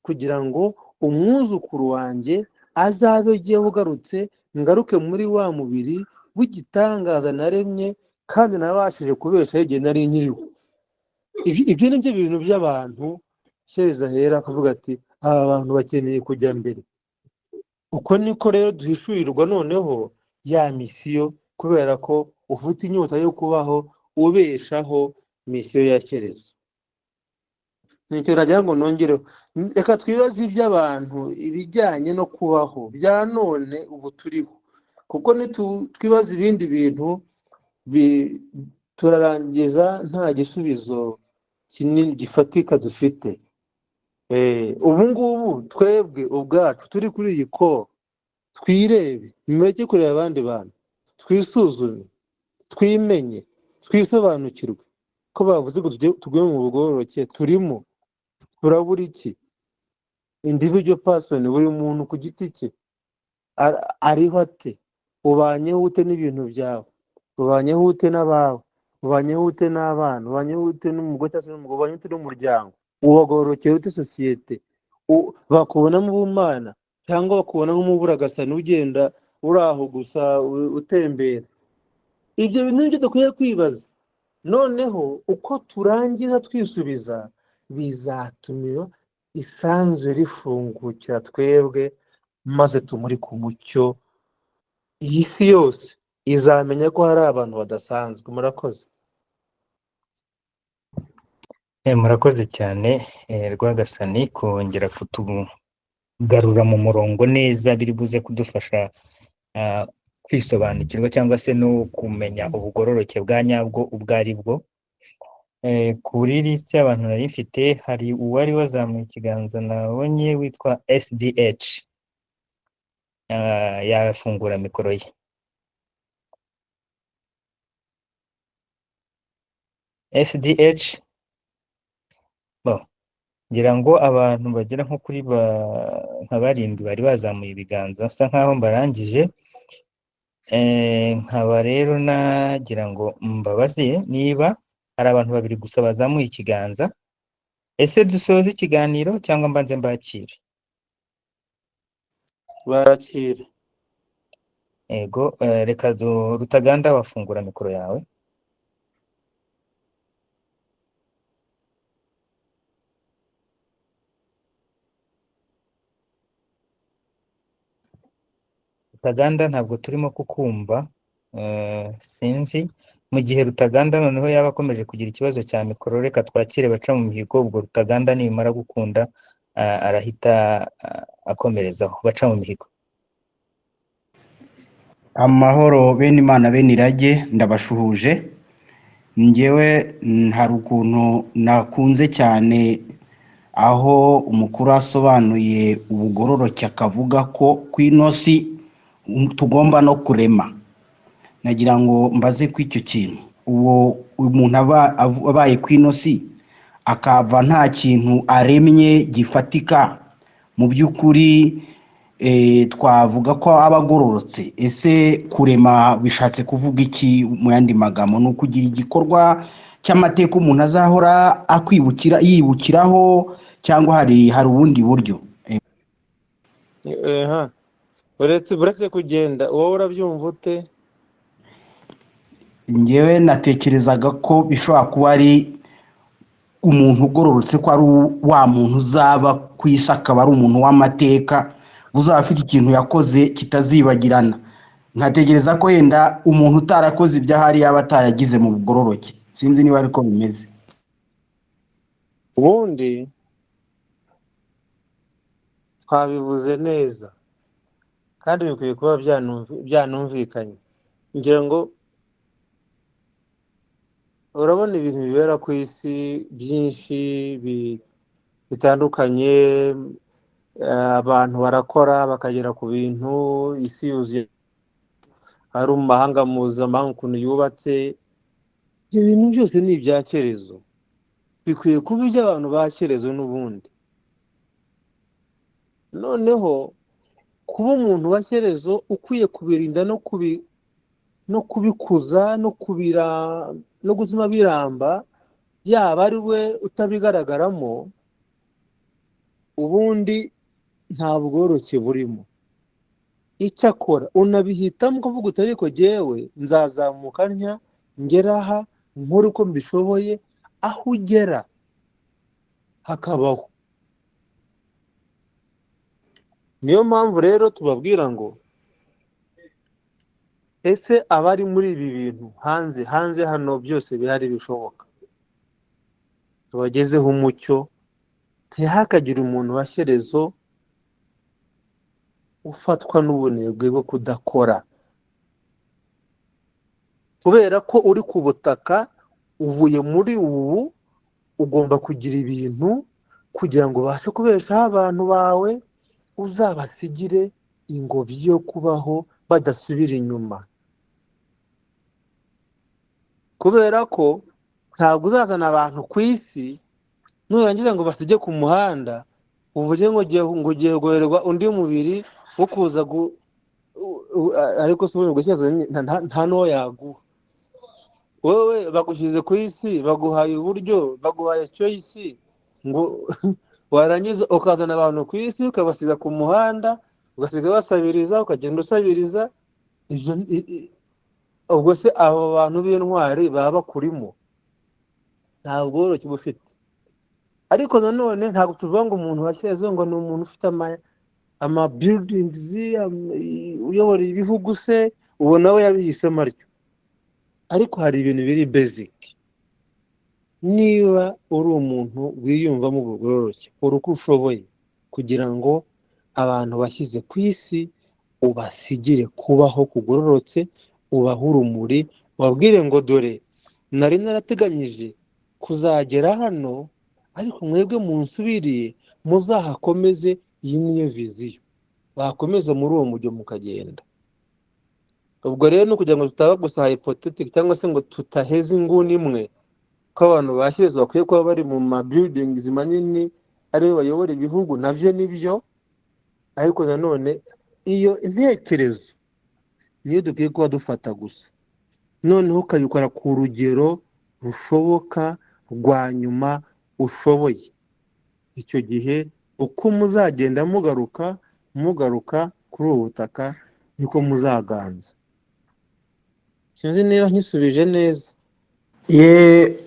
kugira ngo umwuzukuru wanjye azabe giye ugarutse, ngaruke muri wa mubiri w'igitangaza naremye kandi nabashije kubeshaho igihe nari nkiriho? Ibyo ni byo bintu by'abantu Shereza hera akavuga ati aba bantu bakeneye kujya mbere. Uko niko rero duhishurirwa noneho ya misiyo, kubera ko ufite inyota yo kubaho ubeshaho misiyo ya Shereza. Nicyo nagira ngo nongereho. Reka twibaze iby'abantu, ibijyanye no kubaho bya none ubu turiho, kuko twibaza ibindi bintu turarangiza nta gisubizo kinini gifatika dufite. Ubu ngubu twebwe ubwacu turi kuri iyi ko twirebe, mureke kureba abandi bantu, twisuzume, twimenye, twisobanukirwe ko bavuze ngo tuguye mu bugororoke. Turimo turabura iki? Individual person, buri muntu ku giti cye ariho ate? Ubanyeho ute n'ibintu byawe? Ubanyeho ute n'abawe? Ubanyeho ute n'abana? Ubanyeho ute n'umugore cyangwa se n'umugabo? Ubanyeho ute n'umuryango? Ubagororokera ute sosiyete? Bakubonamo ubumana cyangwa bakubona nk'umuburagasani ugenda uri aho gusa utembera? Ibyo bintu nibyo dukwiye kwibaza. Noneho uko turangiza twisubiza, bizatuma isanzwe rifungukira twebwe maze tumurike umucyo, iyi si yose izamenya ko hari abantu badasanzwe. Murakoze. Murakoze cyane Rwagasani kongera kutugarura mu murongo neza, biri buze kudufasha kwisobanukirwa cyangwa se no kumenya ubugororoke bwa nyabwo ubwo ari bwo. Kuri lisiti y'abantu nari mfite hari uwari wazamuye ikiganza nabonye witwa SDH, yafungura mikoro ye. SDH, ngira ngo abantu bagera nko kuri nka barindwi bari bazamuye ibiganza, asa nkaho mbarangije. Nkaba rero nagira ngo mbabaze niba hari abantu babiri gusa bazamuye ikiganza. Ese dusoze ikiganiro cyangwa mbanze mbakire? Barakire. Ego, reka Rutaganda wafungura mikoro yawe. Rutaganda ntabwo turimo kukumva, sinzi. Mu gihe Rutaganda noneho yaba akomeje kugira ikibazo cya mikoro, reka twakire baca mu mihigo. Ubwo Rutaganda nibimara gukunda arahita akomerezaho. Baca mu mihigo. Amahoro bene Imana bene irage, ndabashuhuje. Njyewe hari ukuntu nakunze cyane aho umukuru asobanuye ubugororoke, akavuga ko ku ino si tugomba no kurema. Nagira ngo mbaze ku icyo kintu, uwo umuntu abaye ku ino si akava nta kintu aremye gifatika, mu by'ukuri twavuga ko aba agororotse. Ese kurema bishatse kuvuga iki? Mu yandi magambo ni ukugira igikorwa cy'amateka umuntu azahora yibukiraho, cyangwa hari ubundi buryo? Uretse kugenda, wowe urabyumva ute? Njyewe natekerezaga ko bishobora kuba ari umuntu ugororotse, ko ari wa muntu uzaba ku isi, akaba ari umuntu w'amateka, uzaba afite ikintu yakoze kitazibagirana. Nkatekereza ko yenda umuntu utarakoze ibyahari yaba atayagize mu bugororoke. Sinzi niba ariko bimeze. Ubundi twabivuze neza kandi bikwiye kuba byanumvikanye. Ngira ngo urabona ibintu bibera ku isi byinshi bitandukanye, abantu barakora bakagera ku bintu, isi yuzuye, ari mu mahanga mpuzamahanga ukuntu yubatse. Ibyo bintu byose ni ibyakerezo, bikwiye kuba iby'abantu bakerezo n'ubundi. Noneho kuba umuntu wakerezo ukwiye kubirinda no kubikuza no gutuma biramba, yaba ari we utabigaragaramo, ubundi nta bworoshye burimo. Icyakora unabihitamo ukavuga uti ariko jyewe nzazamuka ntya, ngera aha nkore uko mbishoboye, aho ugera hakabaho. Niyo mpamvu rero tubabwira ngo ese abari muri ibi bintu hanze hano byose bihari bishoboka, tubagezeho umucyo, ntihakagire umuntu washyerezo ufatwa n'ubunebwe bwo kudakora, kubera ko uri ku butaka, uvuye muri ubu, ugomba kugira ibintu kugira ngo ubashe kubeshaho abantu bawe, uzabasigire ingobyi yo kubaho badasubira inyuma. Kubera ko ntabwo uzazana abantu ku isi nurangiza ngo basige ku muhanda, uvuge ngo ugiye guherwa undi mubiri wo kuza ariko si ubundi gushyize nta n'uwo yaguha. Wowe bagushyize ku isi, baguhaye uburyo, baguhaye choice, ngo warangiza ukazana abantu ku isi ukabasiga ku muhanda, ugasiga basabiriza, ukagenda usabiriza. Ubwo se abo bantu b'intwari baba bakurimo? Ntabwo bworoshye bufite. Ariko nanone ntabwo tuvuga ngo umuntu washyizeho ngo ni umuntu ufite ama buildings uyobora ibihugu se uwo nawe yabihisemo atyo. Ariko hari ibintu biri basic. Niba uri umuntu wiyumvamo ubugororoke ukora uko ushoboye kugira ngo abantu bashyize ku isi ubasigire kubaho kugororotse, ubahe urumuri, wabwire ngo dore nari narateganyije kuzagera hano ariko mwebwe munsubiriye muzahakomeze, iyi niyo viziyo, bakomeza muri uwo mujyo mukagenda. Ubwo rero no kugira ngo tutaba gusa hypothetic cyangwa se ngo tutaheze inguni imwe ko abantu bashyizwe bakwiye kuba bari mu ma buildings manini aribo bayobora ibihugu, navyo nibyo, ariko nanone iyo intekerezo niyo dukwiye kuba dufata gusa, noneho ukabikora ku rugero rushoboka rwa nyuma ushoboye. Icyo gihe uko muzagenda mugaruka kuri ubu butaka niko muzaganza. Sinzi niba nkisubije neza.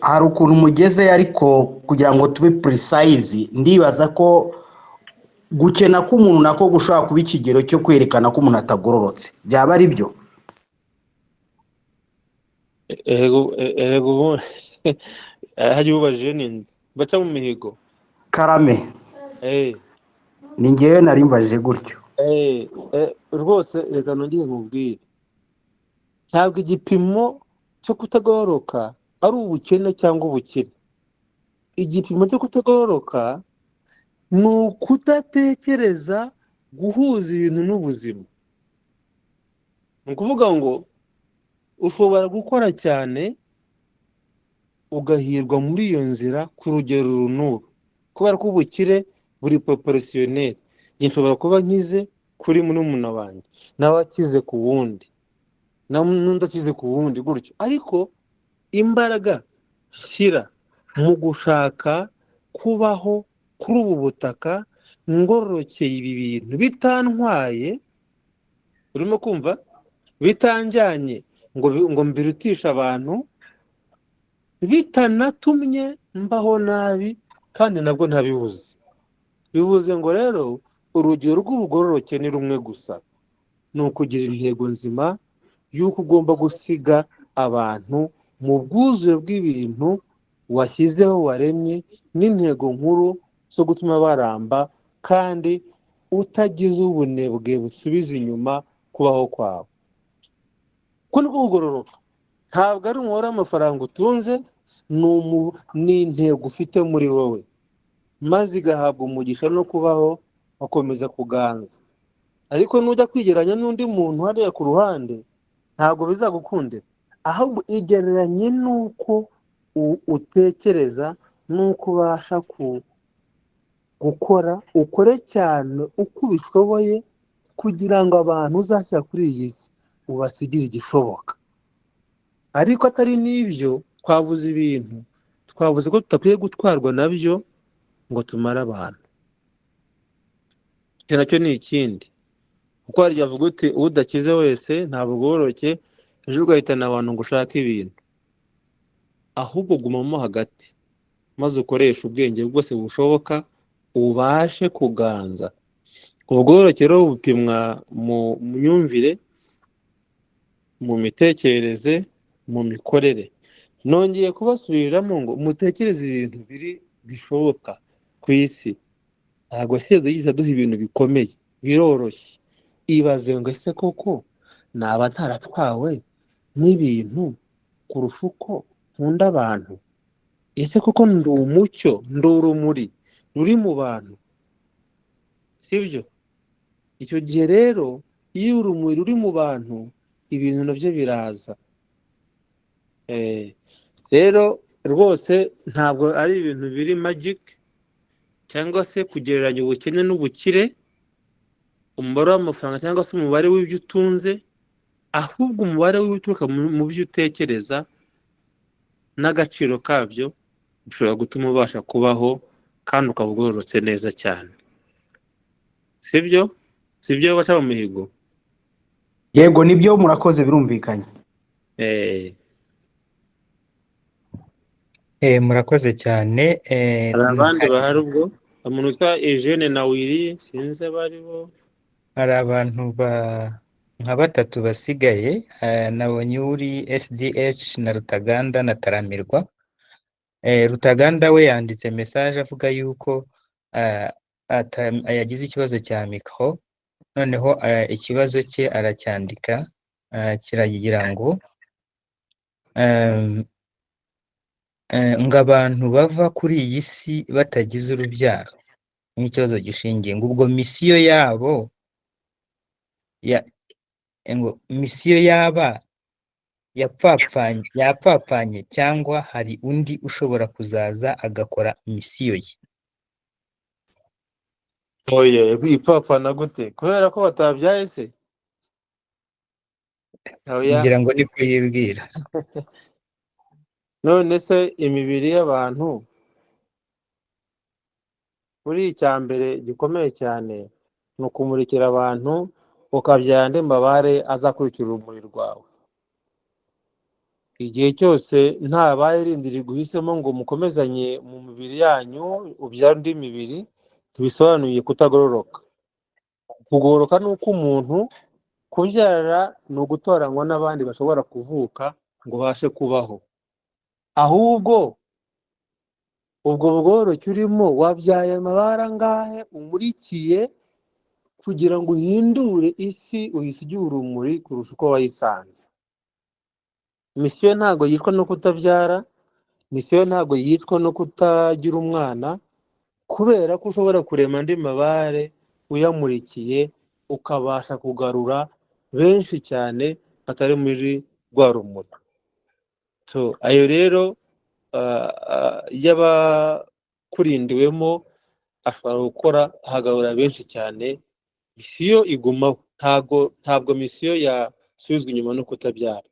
hari ukuntu mugeze ariko kugira ngo tube precise ndibaza ko gukena k'umuntu nako gushobora kuba ikigero cyo kwerekana ko umuntu atagororotse, byaba ari byo? Erego hari ubajije ninde baca mu mihigo Karame, ni ngewe nari mbajije gutyo. Rwose reka nongere nkubwire, ntabwo igipimo cyo kutagororoka ari ubukene cyangwa ubukire. Igipimo cyo kutagororoka ni ukudatekereza guhuza ibintu n'ubuzima. Ni ukuvuga ngo ushobora gukora cyane ugahirwa muri iyo nzira ku rugero runuru, kubera ko ubukire buri proportionnel. Nshobora kuba nkize kuri murumuna wanjye, nawe akize ku wundi, n'undi akize ku wundi gutyo, ariko imbaraga shyira mu gushaka kubaho kuri ubu butaka ngororokeye ibi bintu bitantwaye, urimo kumva, bitanjyanye ngo mbirutisha abantu, bitanatumye mbaho nabi kandi nabwo ntabibuze. Bivuze ngo rero urugero rw'ubugororoke ni rumwe gusa, ni ukugira intego nzima y'uko ugomba gusiga abantu mu bwuzure bw'ibintu washyizeho waremye, n'intego nkuru zo gutuma baramba kandi utagize ubunebwe busubiza inyuma kubaho kwawe. Ko niko kugororoka. Ntabwo ari umubare w'amafaranga utunze, ni intego ufite muri wowe, maze igahabwa umugisha no kubaho bakomeza kuganza. Ariko nujya kwigeranya n'undi muntu hariya ku ruhande ntabwo bizagukundira, ahubwo igereranye n'uko utekereza n'uko ubasha gukora, ukore cyane uko ubishoboye kugira ngo abantu uzashyira kuri iyi si ubasigire igishoboka. Ariko atari n'ibyo, twavuze ibintu, twavuze ko tutakwiye gutwarwa nabyo ngo tumare abantu. Icyo nacyo ni ikindi, kuko hari avuga uti udakize wese ntabwo ugororoke, ejo ugahitana abantu ngo ushake ibintu. Ahubwo gumamo hagati, maze ukoresha ubwenge bwose bushoboka ubashe kuganza. Ubugororoke rero bupimwa mu myumvire, mu mitekerereze, mu mikorere. Nongeye kubasubiriramo ngo mutekereze ibintu bishoboka ku isi. Ntabwo yigeze aduha ibintu bikomeye biroroshye. Ibaze ngo ese koko naba ntaratwawe n'ibintu kurusha uko nkunda abantu? Ese koko ndi umucyo, ndi urumuri ruri mu bantu, sibyo? Icyo gihe rero iyo urumuri ruri mu bantu ibintu nabyo biraza. Rero rwose ntabwo ari ibintu biri magic cyangwa se kugereranya ubukene n'ubukire, umubare w'amafaranga cyangwa se umubare w'ibyo utunze, ahubwo umubare w'ibituruka mu byo utekereza n'agaciro kabyo bishobora gutuma ubasha kubaho kandi ukaba ugororotse neza cyane. Sibyo baca mu mihigo? Yego nibyo, murakoze, birumvikanye. Murakoze cyane. Hari abandi bahari ubwo, umuntu witwa Eugene na Willy sinzi abari bo. hari abantu nka batatu basigaye, nabonye uri SDH na Rutaganda na Taramirwa. Rutaganda we yanditse message avuga yuko yagize ikibazo cya mikoro, noneho ikibazo cye aracyandika, kiragira ngo ngo abantu bava kuri iyi si batagize urubyaro n'ikibazo gishingiye ngo ubwo misiyo yabo ngo misiyo yaba yapfapfanye cyangwa hari undi ushobora kuzaza agakora misiyo ye. oye bipfapfana gute kubera ko batabyaye se? oya ngira ngo niko yibwira. none se imibiri y'abantu kuri icya mbere gikomeye cyane ni ukumurikira abantu ukabyara andi mabare azakurikira urumuri rwawe. Igihe cyose nta bayirindiri guhisemo ngo mukomezanye mu mibiri yanyu ubyara indi mibiri, tubisobanuye kutagororoka. Kugororoka ni uko umuntu kubyara ni ugutoranywa n'abandi bashobora kuvuka ngo bashe kubaho. Ahubwo ubwo bworoshye urimo wabyaye amabara angahe umurikiye kugira ngo uhindure isi uyisigire urumuri kurusha uko wayisanze. Misiyo ntabwo yitwa no kutabyara, misiyo ntabwo yitwa no kutagira umwana, kubera ko ushobora kurema andi mabare uyamurikiye ukabasha kugarura benshi cyane atari muri rwa rumuri. Ayo rero y'abakurindiwemo ashobora gukora hagarura benshi cyane, misiyo igumaho. Ntabwo misiyo yasubizwa inyuma no kutabyara.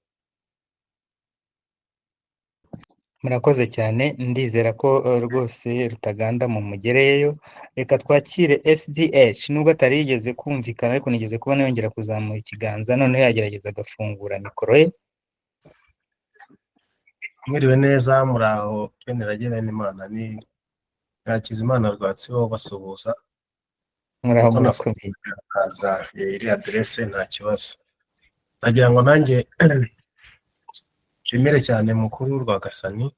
Murakoze cyane, ndizera ko rwose Rutaganda mumugereyeyo. Reka twakire SDH, nubwo atari yigeze kumvikana ariko nigeze kubona yongera kuzamura ikiganza, noneho yagerageza agafungura mikoro ye. Mwiriwe neza, muraho Benirage Benimana, ni Hakizimana Rwatsibo basuhuza. Muraho murakomeye. Kaza iri adresse nta kibazo. Nagira ngo nanjye nshimire cyane mukuru Rwagasani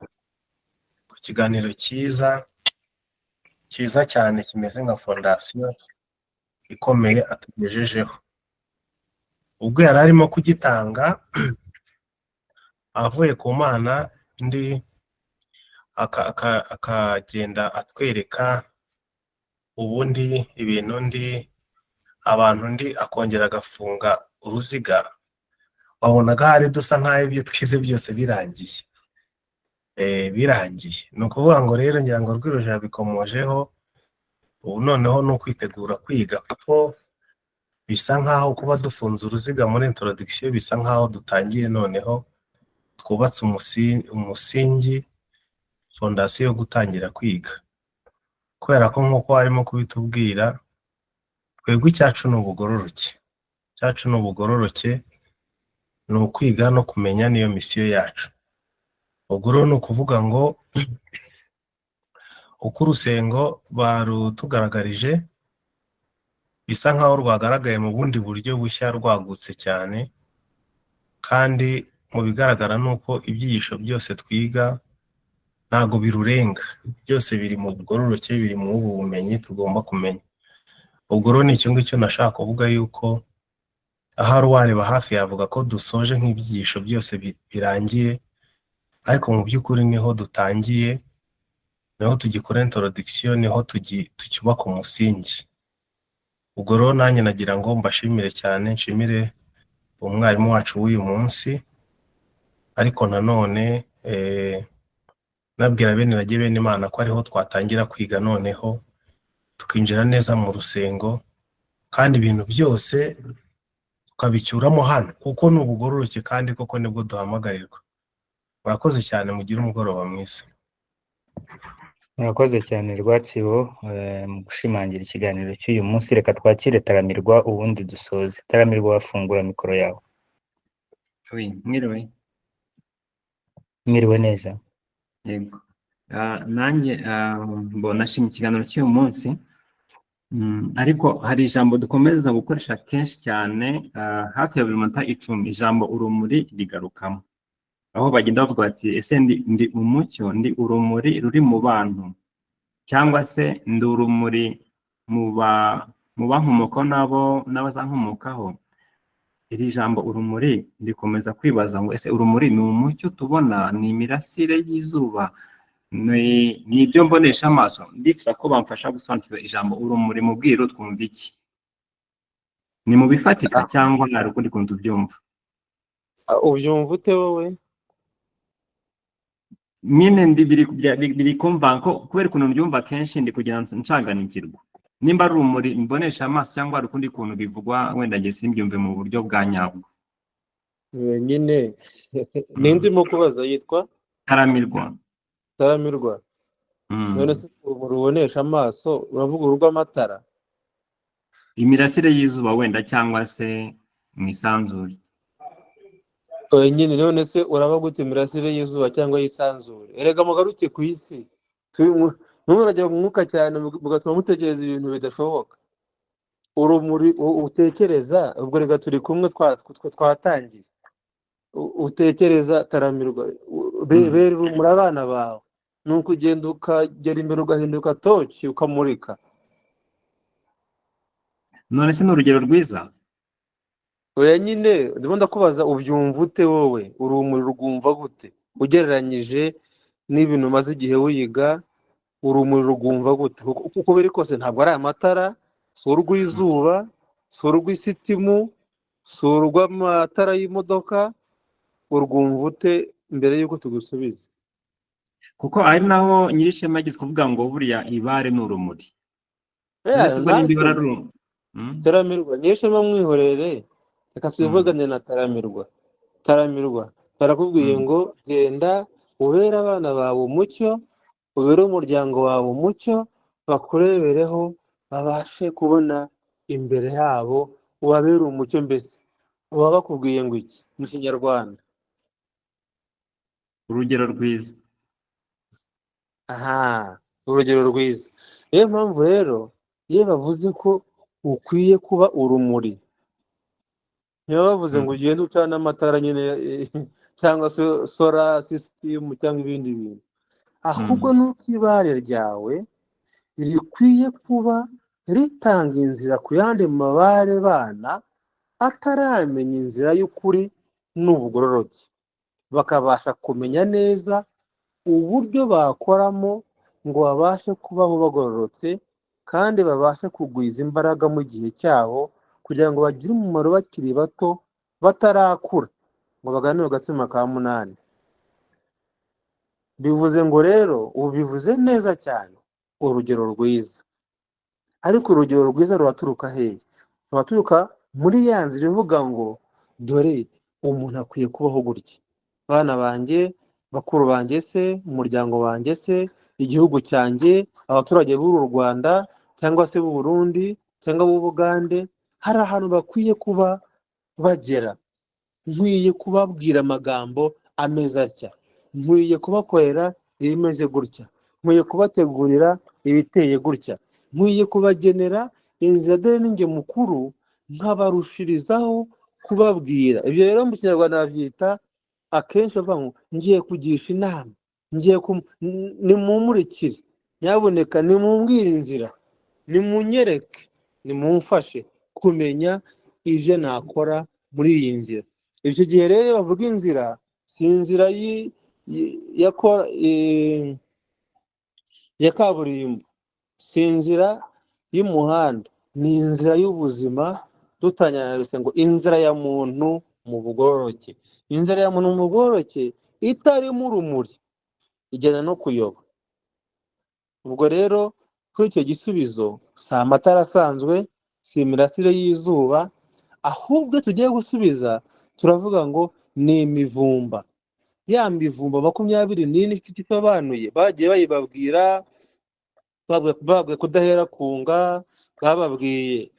ku kiganiro cyiza cyane kimeze nka fondasiyo ikomeye atugejejeho. Ubwo yari arimo kugitanga avuye ku Mana, ndi akagenda atwereka ubundi ibintu abantu akongera agafunga uruziga, wabonaga hari dusa nk'aho ibyo twize byose birangiye. Ni ukuvuga ngo rero ngira ngo Rwiroje yabikomojeho, ubu noneho ni ukwitegura kwiga, kuko bisa nk'aho kuba dufunze uruziga muri introduction bisa nk'aho dutangiye noneho twubatse umusingi fondasiyo yo gutangira kwiga. Kubera ko nk'uko harimo kubitubwira, twebwe icyacu ni ubugororoke, ni ukwiga no kumenya niyo misiyo yacu. Ubwo rero ni ukuvuga ngo uko urusengo barutugaragarije bisa nk'aho rwagaragaye mu bundi buryo bushya rwagutse cyane, kandi mu bigaragara ni uko ibyigisho byose twiga ntago birurenga, byose biri mu bugororoke, biri mu bumenyi tugomba kumenya. Ubwo rero ni icyo ngicyo nashaka kuvuga, yuko ahari uwareba hafi yavuga ko dusoje nk'ibyigisho byose birangiye, ariko mu by'ukuri niho dutangiye, niho tugikora introduction, niho tucyubaka umusingi. Ubwo rero nanjye nagira ngo mbashimire cyane, nshimire umwarimu wacu w'uyu munsi, ariko nanone nabwira Benirage Benimana ko ariho twatangira kwiga, noneho tukinjira neza mu rusengo, kandi ibintu byose tukabicyuramo hano, kuko ni ubugororoke kandi koko nibwo duhamagarirwa. Murakoze cyane, mugire umugoroba mwiza. Murakoze cyane Rwatsibo mu gushimangira ikiganiro cy'uyu munsi. Reka twakire Taramirwa ubundi dusoze. Taramirwa, wafungura mikoro yawe. Mwiriwe neza. Yego. Nanjye mbona nashimye ikiganiro cy'uyu munsi, Ariko hari ijambo dukomeza gukoresha kenshi cyane hafi ya buri minota 10 ijambo urumuri rigarukamo, aho bagenda bavuga bati ese ndi umucyo, ndi urumuri ruri mu bantu, cyangwa se ndi urumuri mu bankomokaho n'abazankomokaho. Iri jambo urumuri ndikomeza kwibaza ngo ese urumuri ni umucyo tubona, ni imirasire y'izuba, ni ibyo mbonesha amaso? Ndifuza ko bamfasha gusobanukirwa ijambo urumuri mu bwiru twumva iki, ni mu bifatika cyangwa hari ukundi kuntu tubyumva? ubyumva ute wowe? Nyine biri kumva ko kubera ukuntu mbyumva kenshi ndi kugira ncanganikirwa nimba ari urumuri mbonesha amaso cyangwa hari ukundi kuntu bivugwa, wenda nge simbyumve mu buryo bwa nyabwo. nyine ninde urimo kubaza? Yitwa Taramirwa. Taramirwa. none se urumuri ubonesha amaso uravuga urw'amatara? Imirasire y'izuba wenda, cyangwa se mu isanzure. nyine none se uraba gute imirasire y'izuba cyangwa y'isanzure? Erega mugaruke ku isi, nturajya mu mwuka cyane mugatuma mutekereza ibintu bidashoboka. Urumuri utekereza, ubwo rega turi kumwe twatangiye. Utekereza Taramirwa, bera urumuri abana bawe, nuko ugenda ukagera imbere ugahinduka toci ukamurika. None se ni urugero rwiza? Oya nyine ndimo ndakubaza ubyumva ute wowe? Urumuri rwumva gute ugereranyije n'ibintu umaze igihe wiga? Urumuri rwumva gute? Kuko biri kose ntabwo ari amatara, si urw'izuba, si urw'isitimu, si urw'amatara y'imodoka. Urwumva ute mbere y'uko tugusubiza? Kuko ari naho Nyirishema yagize kuvuga ngo buriya ibare ni urumuri. Taramirwa, Nyirishema mwihorere, reka tuvugane na Taramirwa. Taramirwa barakubwiye ngo genda ubere abana bawe umucyo, ubere umuryango wawe umucyo, bakurebereho babashe kubona imbere yabo, ubabere umucyo. Mbese baba bakubwiye ngo iki mu Kinyarwanda? Urugero rwiza. Urugero rwiza. Niyo mpamvu rero iyo bavuze ko ukwiye kuba urumuri, niba bavuze ngo ugende ucana amatara nyine cyangwa se solar system cyangwa ibindi bintu, ahubwo nuko ibare ryawe rikwiye kuba ritanga inzira ku yandi mabare bana ataramenya inzira y'ukuri n'ubugororoke, bakabasha kumenya neza uburyo bakoramo ngo babashe kubaho bagororotse kandi babashe kugwiza imbaraga mu gihe cyabo, kugira ngo bagire umumaro bakiri bato batarakura ngo bagane mu gatsima ka munani. Bivuze ngo rero ubu bivuze neza cyane, urugero rwiza. Ariko urugero rwiza ruraturuka hehe? Ruraturuka muri ya nzira ivuga ngo dore umuntu akwiye kubaho gutya, bana banjye, bakuru banjye se, umuryango wanjye se, igihugu cyanjye, abaturage b'uru Rwanda cyangwa se b'u Burundi cyangwa b'u Bugande, hari ahantu bakwiye kuba bagera. Nkwiye kubabwira amagambo ameze atya, nkwiye kubakorera ibimeze gutya, nkwiye kubategurira ibiteye gutya, nkwiye kubagenera inzira, dore ninjye mukuru nkabarushirizaho kubabwira. Ibyo rero mu Kinyarwanda babyita akenshi bavuga ngo ngiye kugisha inama, nimumurikire, nyaboneka nimumbwire inzira, nimunyereke, nimumfashe kumenya ibyo nakora muri iyi nzira. Icyo gihe rero bavuga inzira, si inzira ya kaburimbo, si inzira y'umuhanda, ni inzira y'ubuzima. Dutanyaretse ngo inzira ya muntu mu bugororoke. Inzira ya muntu mu bugororoke itarimo urumuri igenda no kuyoba. Ubwo rero kuri icyo gisubizo si amatara asanzwe, si imirasire y'izuba, ahubwo tugiye gusubiza turavuga ngo ni imivumba. Ya mivumba 24 ifite isobanuye, bagiye bayibabwira, bababwiye kudahera kunga, bababwiye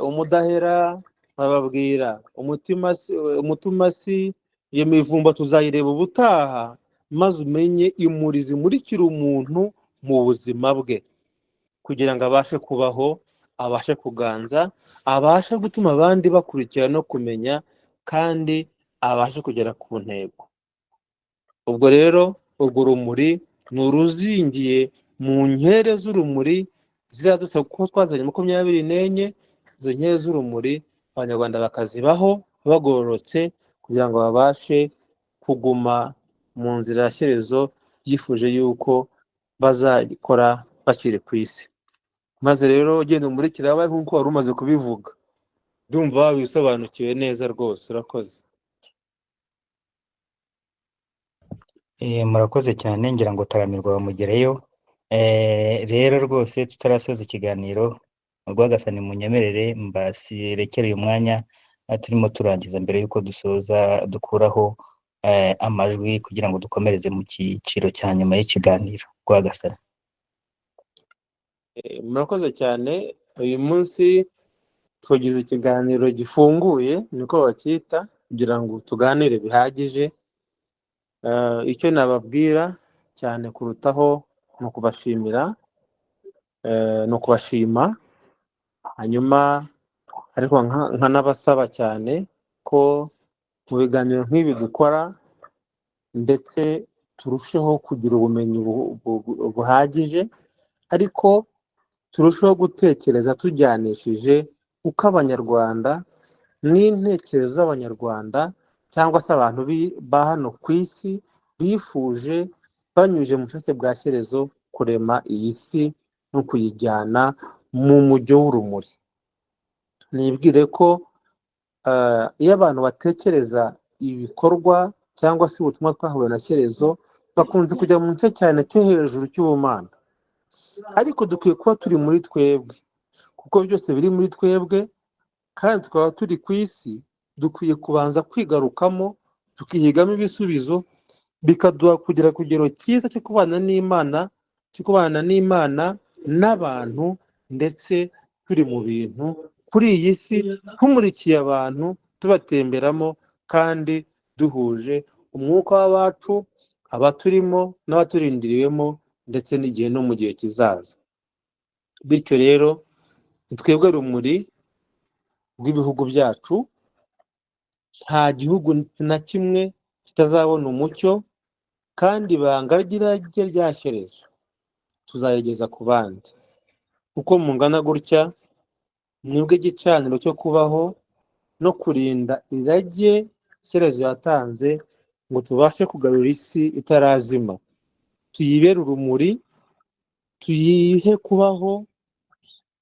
umudahera, bababwira umutumasi. Iyo mivumba tuzayireba ubutaha, maze umenye imuri zimurikira umuntu mu buzima bwe. kugira ngo abashe kubaho, abashe kuganza, abashe gutuma abandi bakurikira no kumenya, kandi abashe kugera ku ntego. Ubwo rero urwo rumuri ni uruzingiye mu nkere z'urumuri ziradusaba kuko twazanye 24, izo nkere z'urumuri abanyarwanda bakazibaho bagororotse kugira ngo babashe kuguma mu nzira ya shyerezo yifuje yuko bazakora bakiri ku isi. Maze rero ugenda umurikira abaye nk'uko wari umaze kubivuga, ndumva bisobanukiwe neza rwose. Urakoze. Murakoze cyane, ngira ngo taramirwa bamugereyo. Rero rwose tutarasoza ikiganiro, Rwagasani munyemerere mbasirekere uyu mwanya turimo turangiza mbere yuko dusoza dukuraho amajwi kugira ngo dukomereze mu cyiciro cya nyuma y'ikiganiro. Rwagasani. Murakoze cyane. Uyu munsi twagize ikiganiro gifunguye niko bacyita, kugira ngo tuganire bihagije. Icyo nababwira cyane kurutaho ni ukubashimira, ni ukubashima, hanyuma ariko nkanabasaba cyane ko mu biganiro nk'ibi dukora ndetse turusheho kugira ubumenyi buhagije, ariko turusheho gutekereza tujyanishije uko abanyarwanda n'intekerezo z'abanyarwanda cyangwa se abantu ba hano ku isi bifuje banyuje mu bushake bwa shyerezo kurema iyi si no kuyijyana mu mujyo w'urumuri. Nibwire ko iyo abantu batekereza ibikorwa cyangwa se ubutumwa twahawe na shyerezo bakunze kujya mu gice cyane cyo hejuru cy'ubumana, ariko dukwiye kuba turi muri twebwe, kuko byose biri muri twebwe kandi tukaba turi ku isi. Dukwiye kubanza kwigarukamo tukihigamo ibisubizo bikaduha kugera ku kigero cyiza cyo kubana n'Imana n'abantu, ndetse turi mu bintu kuri iyi si, tumurikiye abantu, tubatemberamo kandi duhuje umwuka w'abacu, abaturimo n'abaturindiriwemo, ndetse n'igihe no mu gihe kizaza. Bityo rero ni twebwe rumuri rw'ibihugu byacu. Nta gihugu na kimwe kitazabona umucyo, kandi ibanga rya shyerezo tuzayigeza ku bandi. Uko mungana gutya mwebwe igicaniro cyo kubaho no kurinda irage shyerezo yatanze ngo tubashe kugarura isi itarazima. Tuyibere urumuri, tuyihe kubaho,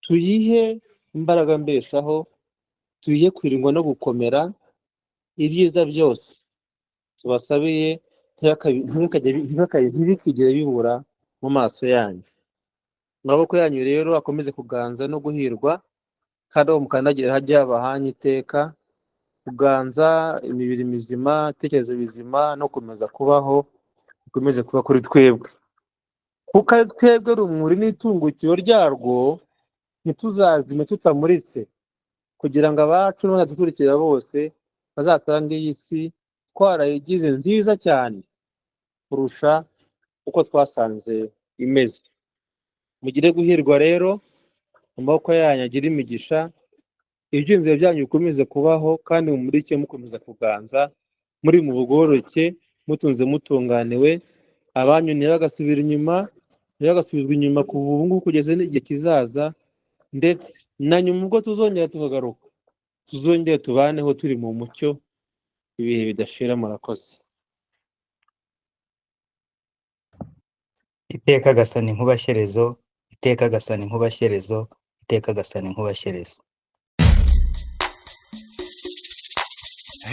tuyihe imbaraga mbeshaho, tuyihe kwirindwa no gukomera. Ibyiza byose tubasabiye ntibikigere bibura mu maso yanyu. Amaboko yanyu rero akomeze kuganza no guhirwa, kandi aho mukandagira hajye habahanye iteka, kuganza imibiri mizima, ibitekerezo bizima, no kumeza kubaho bikomeze kuba kuri twebwe, kuko ari twebwe rumuri n'itungukiro ryarwo. Ntituzazime tutamuritse, kugira ngo abacu n'abadukurikira bose bazasange iyi si twarayigize nziza cyane kurusha uko twasanze imeze. Mugire guhirwa rero, amaboko yanyu agira imigisha, ibyumviro byanyu bikomeze kubaho, kandi mumurike mukomeza kuganza, muri mu bugororoke, mutunze mutunganiwe. Abanyu ntibagasubira inyuma, ntibagasubizwa inyuma kuva ubu ngubu kugeza n'igihe kizaza, ndetse na nyuma ubwo tuzongera tukagaruka, tuzongere tubaneho turi mu mucyo ibihe bidashira. Murakoze. Iteka Gasani Nkuba Shyerezo, iteka Gasani Nkuba Shyerezo, iteka Gasani Nkuba Shyerezo.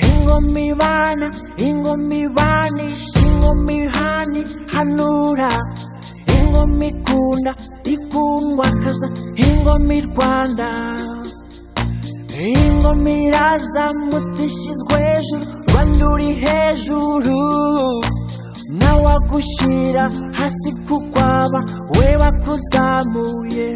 Ingoma ibana, ingoma ibanisha, ingoma ihani hanura, ingoma ikunda ikundwakaza, ingoma irwanda, ingoma irazamutse ishyizwe hejuru, Rwanda uri hejuru, nawe agushyira hasi kukwaba we bakuzamuye.